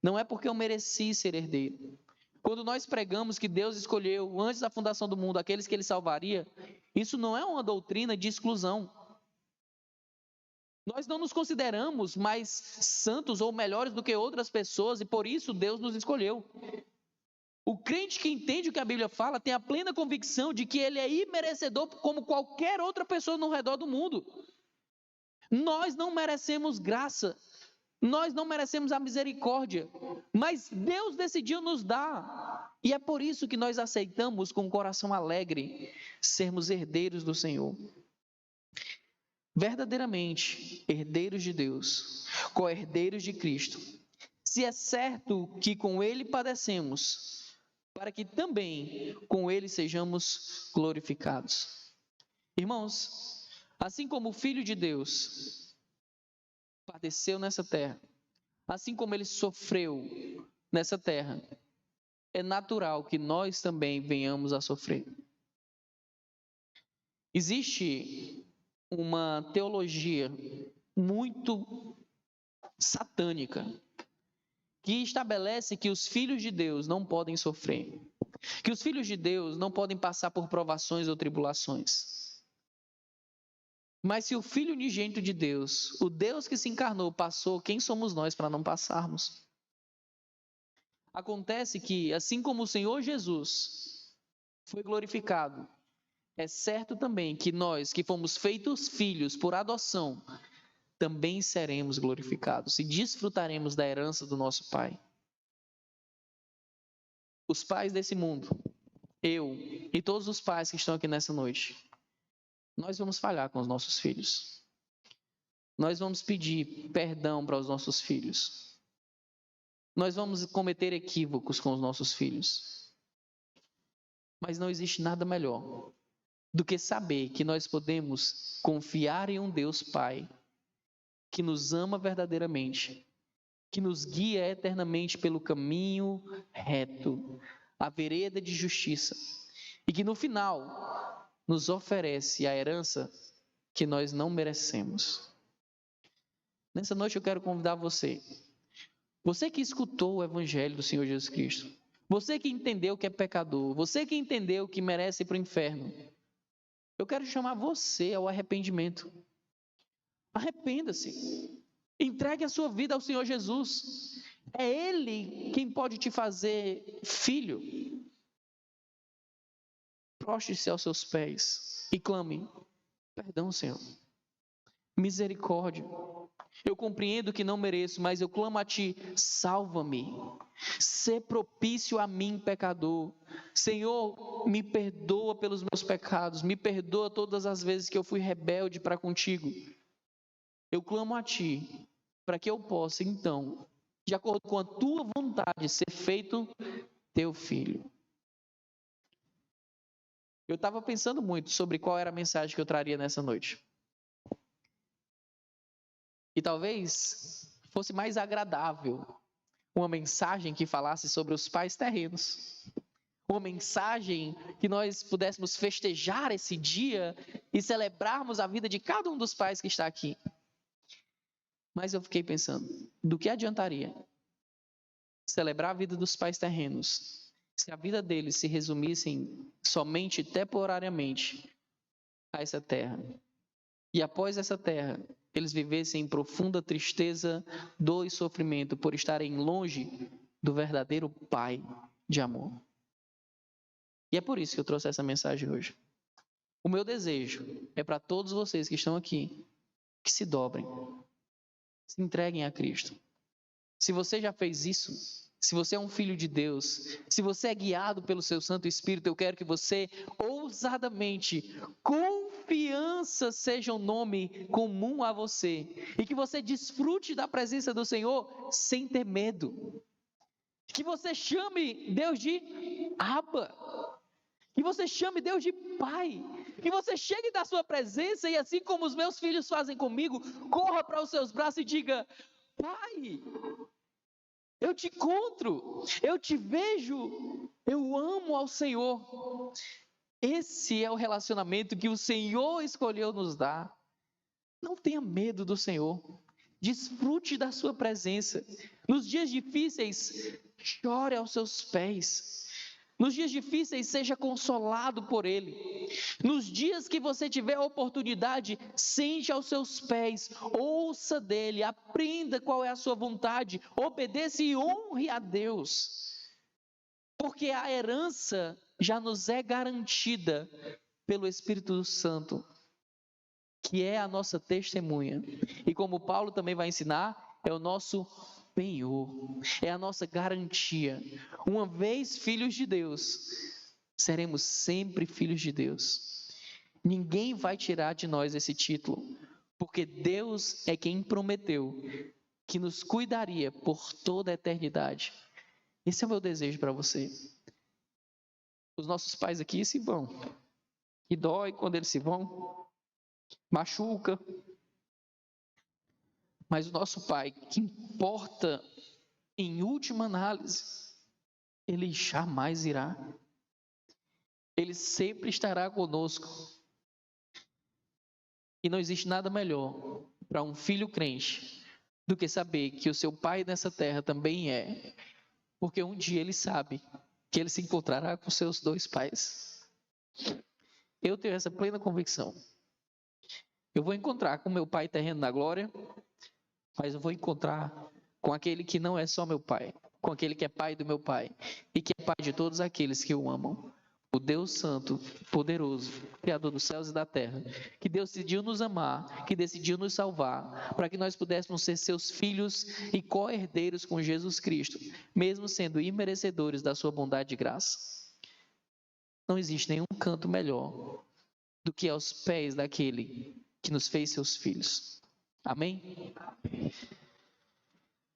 Não é porque eu mereci ser herdeiro. Quando nós pregamos que Deus escolheu antes da fundação do mundo aqueles que Ele salvaria, isso não é uma doutrina de exclusão. Nós não nos consideramos mais santos ou melhores do que outras pessoas e por isso Deus nos escolheu. O crente que entende o que a Bíblia fala tem a plena convicção de que ele é imerecedor como qualquer outra pessoa no redor do mundo. Nós não merecemos graça, nós não merecemos a misericórdia, mas Deus decidiu nos dar. E é por isso que nós aceitamos com o coração alegre sermos herdeiros do Senhor. Verdadeiramente, herdeiros de Deus, co-herdeiros de Cristo. Se é certo que com Ele padecemos, para que também com Ele sejamos glorificados. Irmãos, assim como o Filho de Deus padeceu nessa terra, assim como Ele sofreu nessa terra, é natural que nós também venhamos a sofrer. Existe uma teologia muito satânica que estabelece que os filhos de Deus não podem sofrer, que os filhos de Deus não podem passar por provações ou tribulações. Mas se o Filho unigênito de Deus, o Deus que se encarnou, passou, quem somos nós para não passarmos? Acontece que, assim como o Senhor Jesus foi glorificado, é certo também que nós, que fomos feitos filhos por adoção, também seremos glorificados e desfrutaremos da herança do nosso Pai. Os pais desse mundo, eu e todos os pais que estão aqui nessa noite, nós vamos falhar com os nossos filhos. Nós vamos pedir perdão para os nossos filhos. Nós vamos cometer equívocos com os nossos filhos. Mas não existe nada melhor do que saber que nós podemos confiar em um Deus Pai que nos ama verdadeiramente, que nos guia eternamente pelo caminho reto, a vereda de justiça, e que no final nos oferece a herança que nós não merecemos. Nessa noite eu quero convidar você que escutou o Evangelho do Senhor Jesus Cristo, você que entendeu que é pecador, você que entendeu que merece ir para o inferno, eu quero chamar você ao arrependimento. Arrependa-se. Entregue a sua vida ao Senhor Jesus. É Ele quem pode te fazer filho. Prostre-se aos seus pés e clame: perdão, Senhor. Misericórdia. Eu compreendo que não mereço, mas eu clamo a Ti: salva-me. Sê propício a mim, pecador. Senhor, me perdoa pelos meus pecados. Me perdoa todas as vezes que eu fui rebelde para contigo. Eu clamo a Ti para que eu possa, então, de acordo com a Tua vontade, ser feito Teu filho. Eu estava pensando muito sobre qual era a mensagem que eu traria nessa noite. E talvez fosse mais agradável uma mensagem que falasse sobre os pais terrenos. Uma mensagem que nós pudéssemos festejar esse dia e celebrarmos a vida de cada um dos pais que está aqui. Mas eu fiquei pensando, do que adiantaria celebrar a vida dos pais terrenos se a vida deles se resumisse somente temporariamente a essa terra? E após essa terra, eles vivessem em profunda tristeza, dor e sofrimento por estarem longe do verdadeiro Pai de amor. E é por isso que eu trouxe essa mensagem hoje. O meu desejo é para todos vocês que estão aqui, que se dobrem, se entreguem a Cristo. Se você já fez isso, se você é um filho de Deus, se você é guiado pelo seu Santo Espírito, eu quero que você ousadamente, confiança seja um nome comum a você, e que você desfrute da presença do Senhor sem ter medo. Que você chame Deus de Abba. Que você chame Deus de Pai. Que você chegue da sua presença e, assim como os meus filhos fazem comigo, corra para os seus braços e diga: Pai, eu te encontro, eu te vejo, eu amo ao Senhor. Esse é o relacionamento que o Senhor escolheu nos dar. Não tenha medo do Senhor. Desfrute da sua presença. Nos dias difíceis, chore aos seus pés. Nos dias difíceis, seja consolado por Ele. Nos dias que você tiver a oportunidade, sente aos seus pés, ouça dEle, aprenda qual é a sua vontade, obedeça e honre a Deus. Porque a herança já nos é garantida pelo Espírito Santo, que é a nossa testemunha. E como Paulo também vai ensinar, é o nosso penhor, é a nossa garantia. Uma vez filhos de Deus, seremos sempre filhos de Deus. Ninguém vai tirar de nós esse título, porque Deus é quem prometeu que nos cuidaria por toda a eternidade. Esse é o meu desejo para você. Os nossos pais aqui se vão, e dói quando eles se vão, machuca. Mas o nosso Pai, que importa em última análise, Ele jamais irá. Ele sempre estará conosco. E não existe nada melhor para um filho crente do que saber que o seu pai nessa terra também é. Porque um dia ele sabe que ele se encontrará com seus dois pais. Eu tenho essa plena convicção. Eu vou encontrar com meu pai terreno na glória, mas eu vou encontrar com aquele que não é só meu pai, com aquele que é pai do meu pai e que é pai de todos aqueles que o amam. O Deus Santo, poderoso, Criador dos céus e da terra, que Deus decidiu nos amar, que decidiu nos salvar, para que nós pudéssemos ser seus filhos e co-herdeiros com Jesus Cristo, mesmo sendo imerecedores da sua bondade e graça. Não existe nenhum canto melhor do que aos pés daquele que nos fez seus filhos. Amém?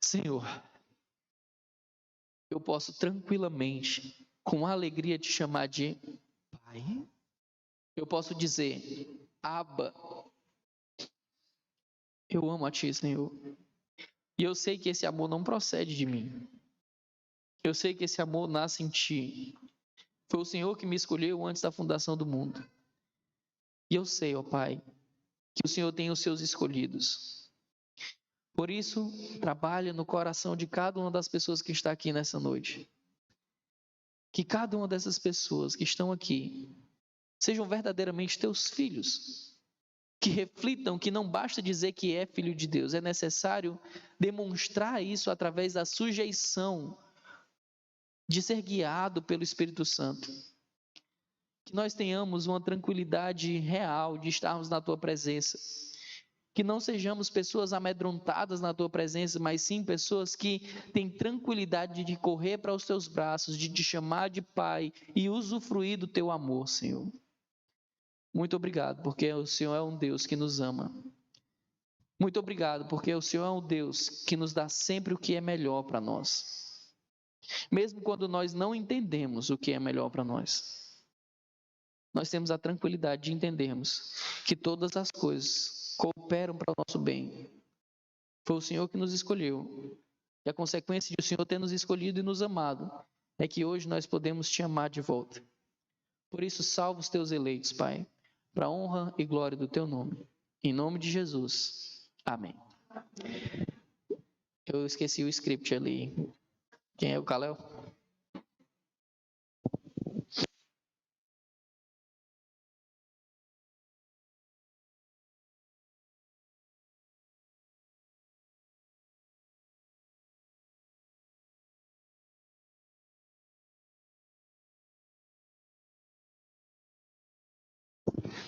Senhor, eu posso tranquilamente, com alegria, te chamar de Pai. Eu posso dizer: Abba. Eu amo a Ti, Senhor. E eu sei que esse amor não procede de mim. Eu sei que esse amor nasce em Ti. Foi o Senhor que me escolheu antes da fundação do mundo. E eu sei, ó Pai, que o Senhor tem os seus escolhidos. Por isso, trabalha no coração de cada uma das pessoas que está aqui nessa noite. Que cada uma dessas pessoas que estão aqui sejam verdadeiramente teus filhos. que reflitam que não basta dizer que é filho de Deus, é necessário demonstrar isso através da sujeição, de ser guiado pelo Espírito Santo. Que nós tenhamos uma tranquilidade real de estarmos na tua presença. Que não sejamos pessoas amedrontadas na tua presença, mas sim pessoas que têm tranquilidade de correr para os teus braços, de te chamar de Pai e usufruir do teu amor, Senhor. Muito obrigado, porque o Senhor é um Deus que nos ama. Muito obrigado, porque o Senhor é um Deus que nos dá sempre o que é melhor para nós. Mesmo quando nós não entendemos o que é melhor para nós. Nós temos a tranquilidade de entendermos que todas as coisas cooperam para o nosso bem. Foi o Senhor que nos escolheu. E a consequência de o Senhor ter nos escolhido e nos amado é que hoje nós podemos te amar de volta. Por isso, salva os teus eleitos, Pai, para a honra e glória do teu nome. Em nome de Jesus. Amém. Eu esqueci o script ali. Quem é o Calel?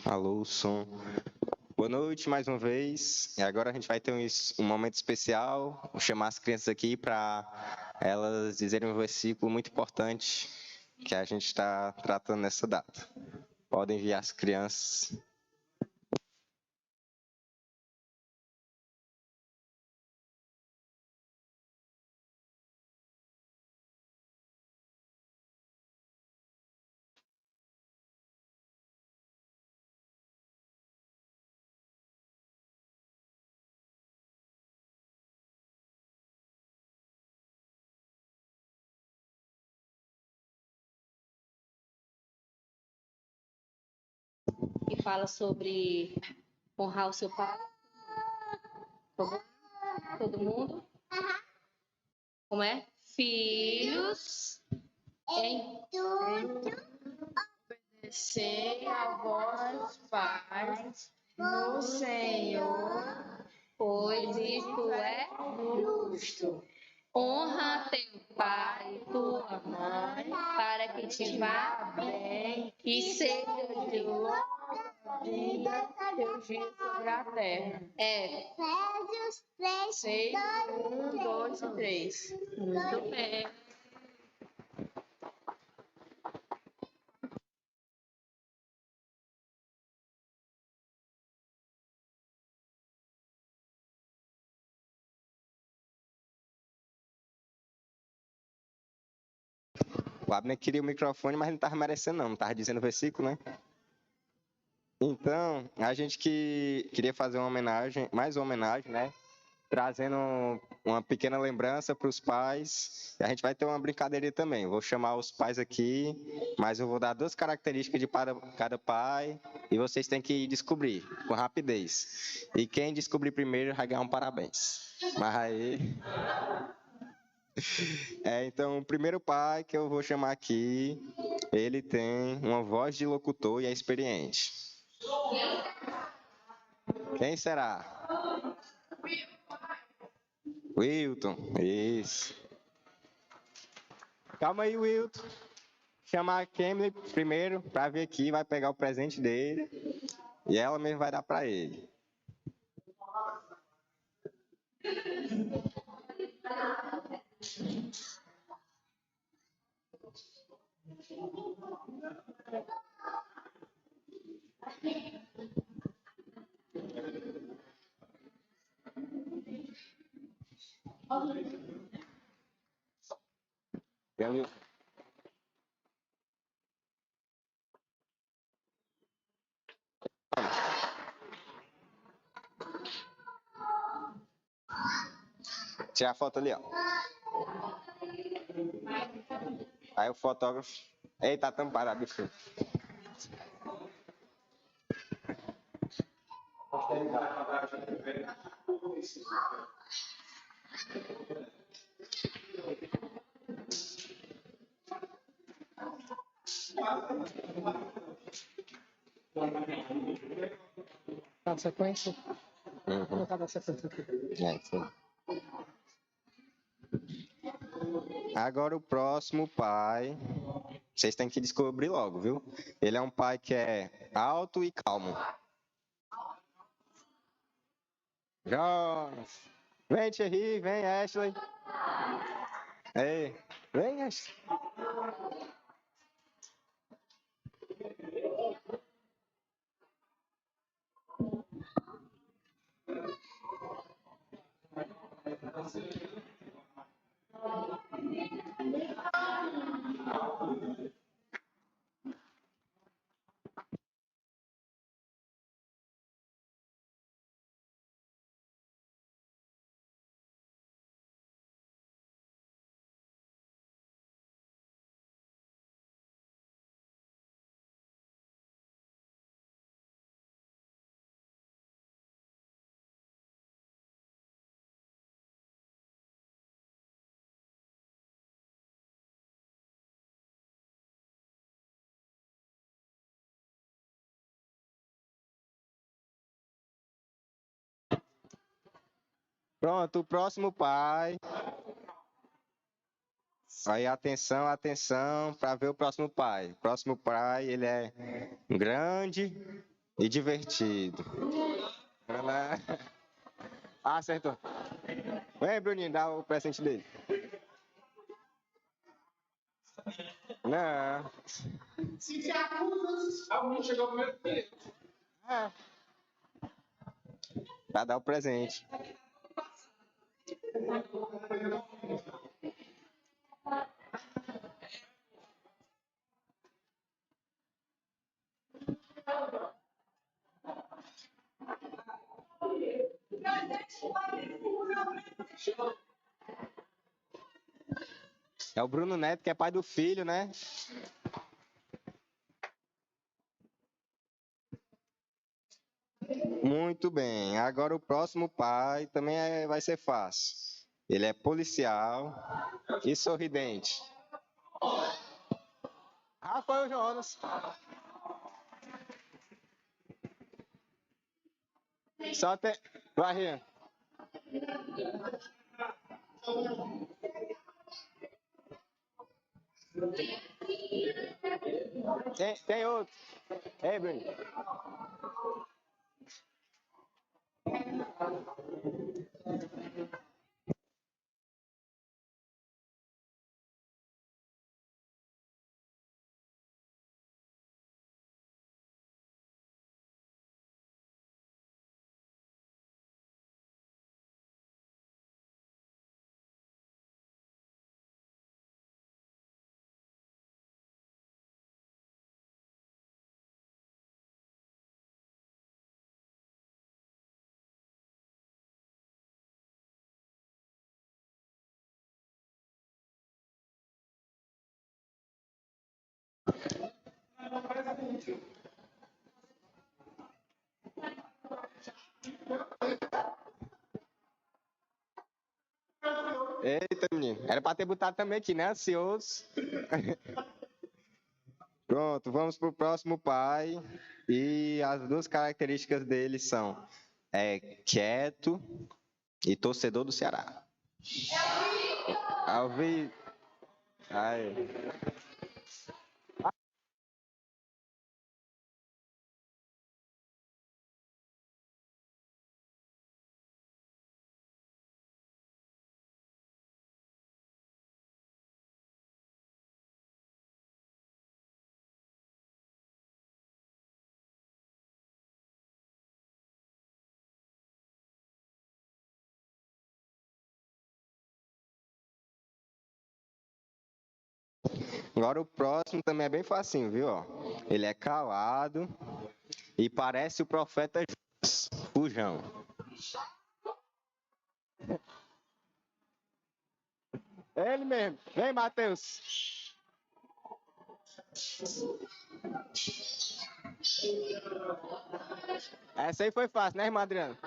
Alô, som. Boa noite mais uma vez. E agora a gente vai ter um momento especial. Vou chamar as crianças aqui para elas dizerem um versículo muito importante que a gente está tratando nessa data. Podem enviar as crianças. Que fala sobre honrar o seu pai. Todo mundo? Como é? Filhos, em tudo, obedecei a vossos pais no Senhor, pois isto é justo. Honra teu pai e tua mãe, para que te vá bem e seja de longa vida teus dias sobre a terra. Efésios 6, 1, 2 e 3. Muito bem. O Abner queria o microfone, mas não estava merecendo não estava dizendo o versículo, né? Então, a gente queria fazer uma homenagem, mais uma homenagem, né? Trazendo uma pequena lembrança para os pais. E a gente vai ter uma brincadeira também. Vou chamar os pais aqui, mas eu vou dar 2 características de cada pai e vocês têm que descobrir com rapidez. E quem descobrir primeiro vai ganhar um parabéns. Mas aí... então, o primeiro pai que eu vou chamar aqui, ele tem uma voz de locutor e é experiente. Quem será? Wilton, isso. Calma aí, Wilton. Chamar a Kemily primeiro para vir aqui, vai pegar o presente dele e ela mesmo vai dar para ele. Tira a foto ali, ó. Aí o fotógrafo... Eita, tá tampada, bicho. Na sequência, Uhum. colocar na sequência aqui. Sim. Agora o próximo pai, vocês têm que descobrir logo, viu? Ele é um pai que é alto e calmo. Jonas. Vem, Thierry, vem, Ashley. Ei, vem, Ashley. Pronto, o próximo pai. Aí, atenção, atenção, para ver o próximo pai. O próximo pai, ele é grande e divertido. Ah, acertou. Vem, Bruninho, dá o presente dele. Não. Se te acusas, alguém chegou primeiro que ele. É. Pra dar o presente. É o Bruno Neto, que é pai do filho, né? Muito bem. Agora o próximo pai também vai ser fácil. Ele é policial e sorridente. Rafael Jonas. Só tem. Vai, Rian. Tem outro. Ei, Bruno. Eita, menino. Era pra ter botado também aqui, né? Ansioso. Pronto, vamos pro próximo pai. E as duas características dele são quieto e torcedor do Ceará. Alvi. Aí. Agora o próximo também é bem facinho, viu? Ó, ele é calado e parece o profeta Judas, Fujão. Ele mesmo. Vem, Matheus. Essa aí foi fácil, né, irmã Adriana?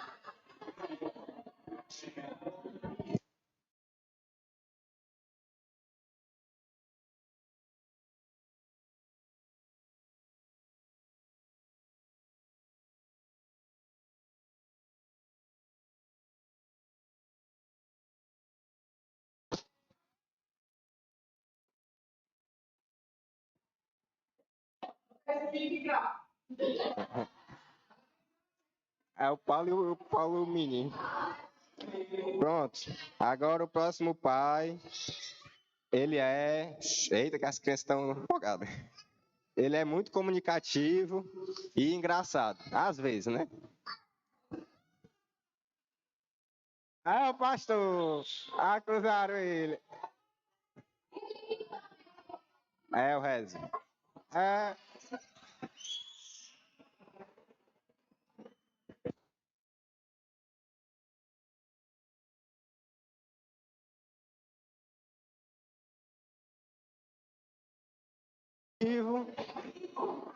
É o Paulo e o Paulo o menino. Pronto. Agora o próximo pai, ele é... Eita, que as crianças estão empolgadas. Ele é muito comunicativo e engraçado. Às vezes, né? Ah, o pastor! Acusaram ele. É, o Rezi. É...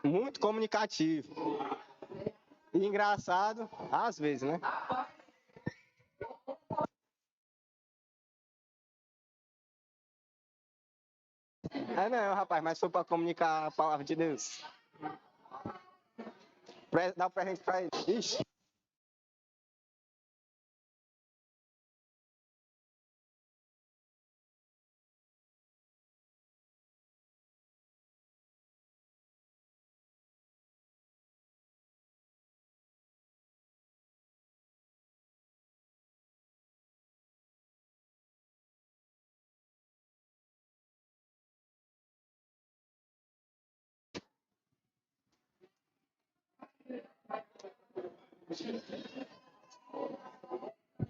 Muito comunicativo. E engraçado, às vezes, né? É não, rapaz, mas foi para comunicar a palavra de Deus. Dá o presente para ele. Ixi.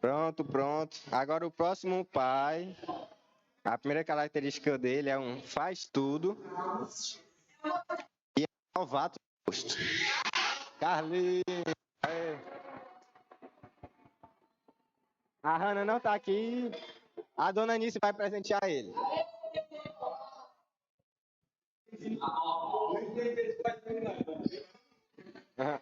Pronto, pronto. Agora o próximo pai. A primeira característica dele é um faz tudo e é novato no posto. Carlinhos. É. A Hanna não tá aqui. A dona Anice vai presentear ele. Aham.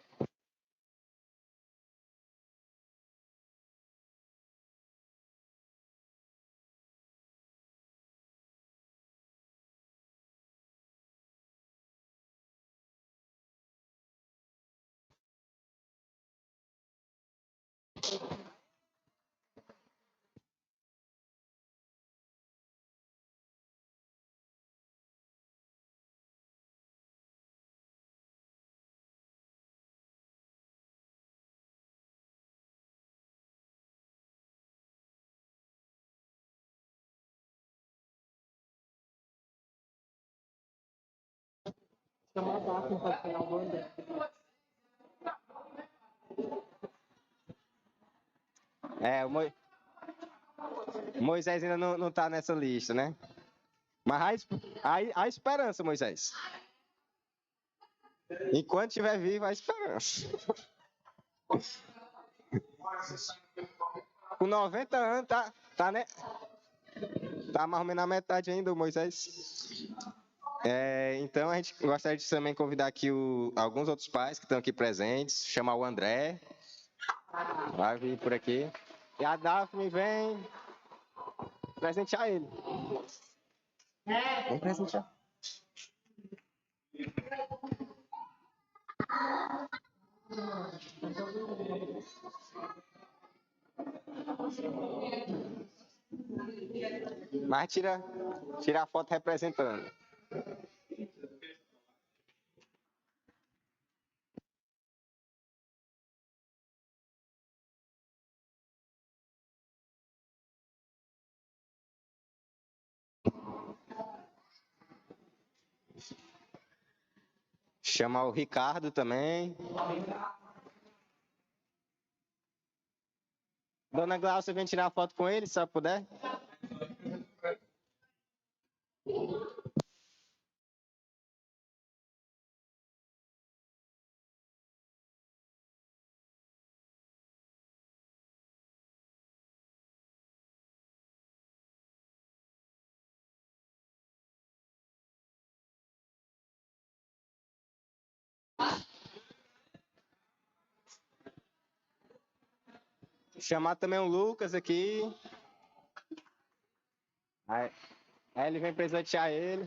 É, Moisés ainda não tá nessa lista, né? Mas há esperança, Moisés. Enquanto estiver vivo, há esperança. Com 90 anos, né? Tá mais ou menos na metade ainda, o Moisés. Então, a gente gostaria de também convidar aqui alguns outros pais que estão aqui presentes, chamar o André, vai vir por aqui. E a Daphne vem presentear ele. Vem presentear. Mas tira a foto representando. Chamar o Ricardo também. Dona Glaucia, vem tirar foto com ele, se ela puder. Chamar também o Lucas aqui. Aí ele vem presentear ele.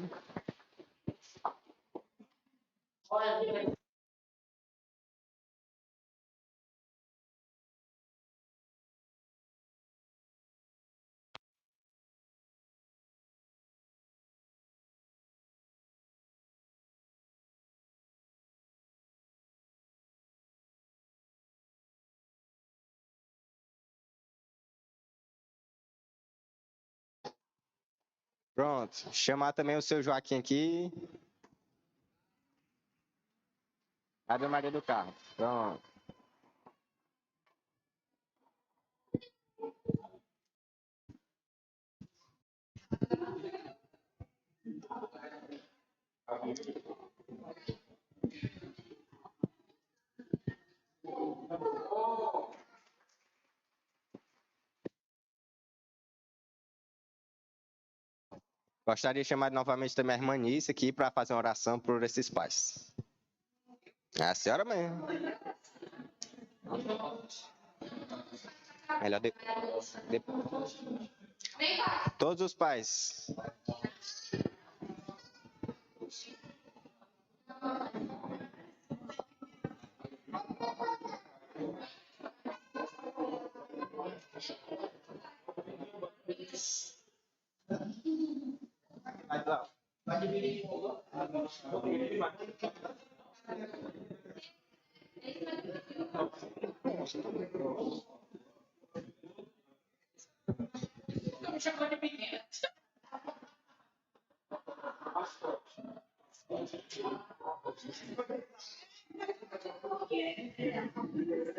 Pronto. Chamar também o seu Joaquim aqui. Ave Maria do Carmo. Pronto. Gostaria de chamar novamente também a irmã Nícia aqui para fazer uma oração por esses pais. É a senhora mesmo. Melhor todos os pais.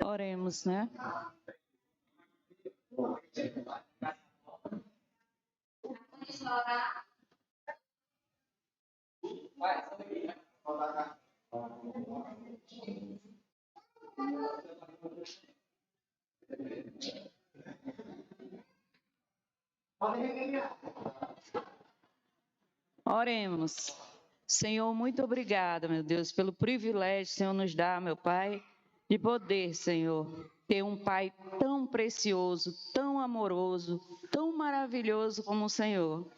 Oremos, né? Oremos. Senhor, muito obrigada, meu Deus, pelo privilégio que o Senhor nos dá, meu Pai, de poder, Senhor, ter um Pai tão precioso, tão amoroso, tão maravilhoso como o Senhor.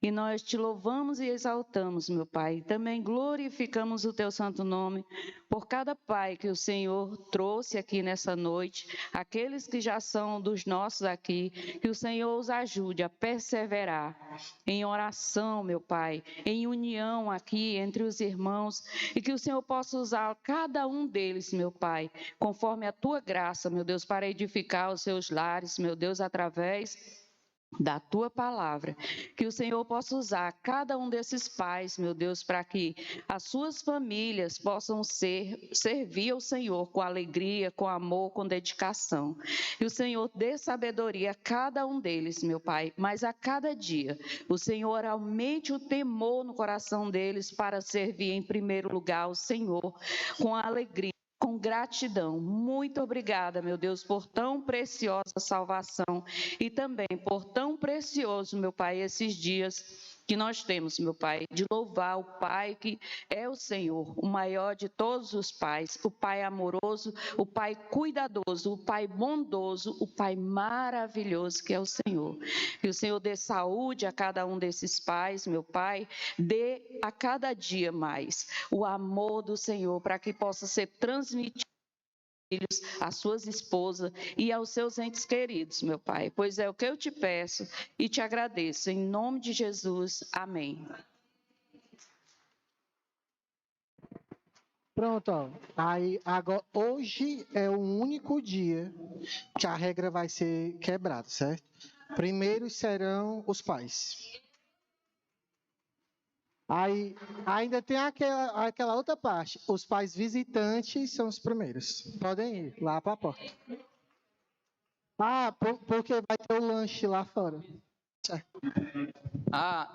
E nós te louvamos e exaltamos, meu Pai. Também glorificamos o teu santo nome por cada pai que o Senhor trouxe aqui nessa noite, aqueles que já são dos nossos aqui, que o Senhor os ajude a perseverar em oração, meu Pai, em união aqui entre os irmãos, e que o Senhor possa usar cada um deles, meu Pai, conforme a tua graça, meu Deus, para edificar os seus lares, meu Deus, através da tua palavra, que o Senhor possa usar cada um desses pais, meu Deus, para que as suas famílias possam servir ao Senhor com alegria, com amor, com dedicação. E o Senhor dê sabedoria a cada um deles, meu Pai, mas a cada dia o Senhor aumente o temor no coração deles para servir em primeiro lugar ao Senhor com alegria, com gratidão. Muito obrigada, meu Deus, por tão preciosa salvação e também por tão precioso, meu Pai, esses dias que nós temos, meu Pai, de louvar o Pai que é o Senhor, o maior de todos os pais, o Pai amoroso, o Pai cuidadoso, o Pai bondoso, o Pai maravilhoso que é o Senhor. Que o Senhor dê saúde a cada um desses pais, meu Pai, dê a cada dia mais o amor do Senhor para que possa ser transmitido às suas esposas e aos seus entes queridos, meu Pai, pois é o que eu te peço e te agradeço, em nome de Jesus, amém. Pronto, ó. Aí, agora, hoje é o único dia que a regra vai ser quebrada, certo? Primeiro serão os pais. Aí, ainda tem aquela outra parte. Os pais visitantes são os primeiros. Podem ir lá para a porta. Porque vai ter o lanche lá fora. Certo.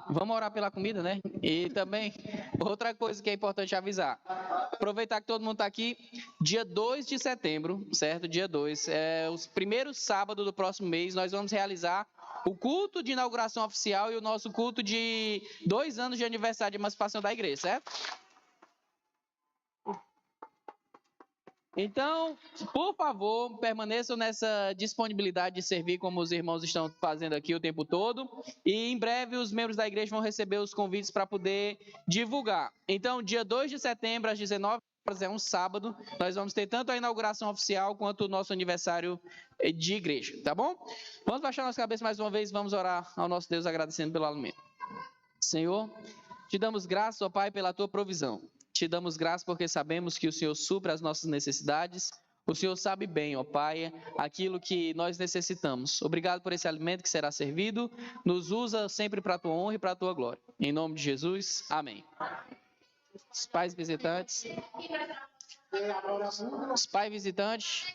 Vamos orar pela comida, né? E também, outra coisa que é importante avisar. Aproveitar que todo mundo está aqui, dia 2 de setembro, certo? Dia 2, os primeiros sábados do próximo mês, nós vamos realizar o culto de inauguração oficial e o nosso culto de 2 anos de aniversário de emancipação da igreja, certo? Então, por favor, permaneçam nessa disponibilidade de servir como os irmãos estão fazendo aqui o tempo todo. E em breve os membros da igreja vão receber os convites para poder divulgar. Então, dia 2 de setembro, às 19 horas, é um sábado, nós vamos ter tanto a inauguração oficial quanto o nosso aniversário de igreja, tá bom? Vamos baixar nossa cabeça mais uma vez, vamos orar ao nosso Deus agradecendo pelo alimento. Senhor, te damos graças, ó Pai, pela tua provisão. Te damos graças porque sabemos que o Senhor supre as nossas necessidades. O Senhor sabe bem, ó Pai, aquilo que nós necessitamos. Obrigado por esse alimento que será servido. Nos usa sempre para a tua honra e para a tua glória. Em nome de Jesus, amém. Os pais visitantes. Os pais visitantes.